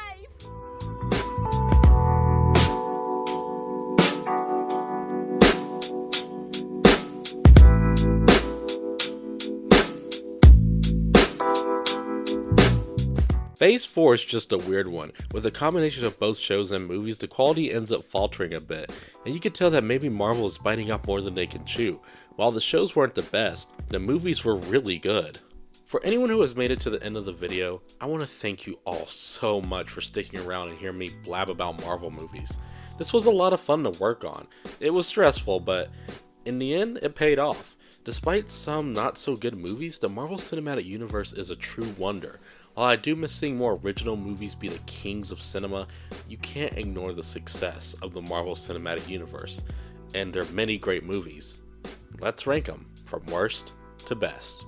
Phase 4 is just a weird one. With a combination of both shows and movies, the quality ends up faltering a bit, and you can tell that maybe Marvel is biting off more than they can chew. While the shows weren't the best, the movies were really good. For anyone who has made it to the end of the video, I want to thank you all so much for sticking around and hearing me blab about Marvel movies. This was a lot of fun to work on. It was stressful, but in the end, it paid off. Despite some not so good movies, the Marvel Cinematic Universe is a true wonder. While I do miss seeing more original movies be the kings of cinema, you can't ignore the success of the Marvel Cinematic Universe, and there are many great movies. Let's rank them from worst to best.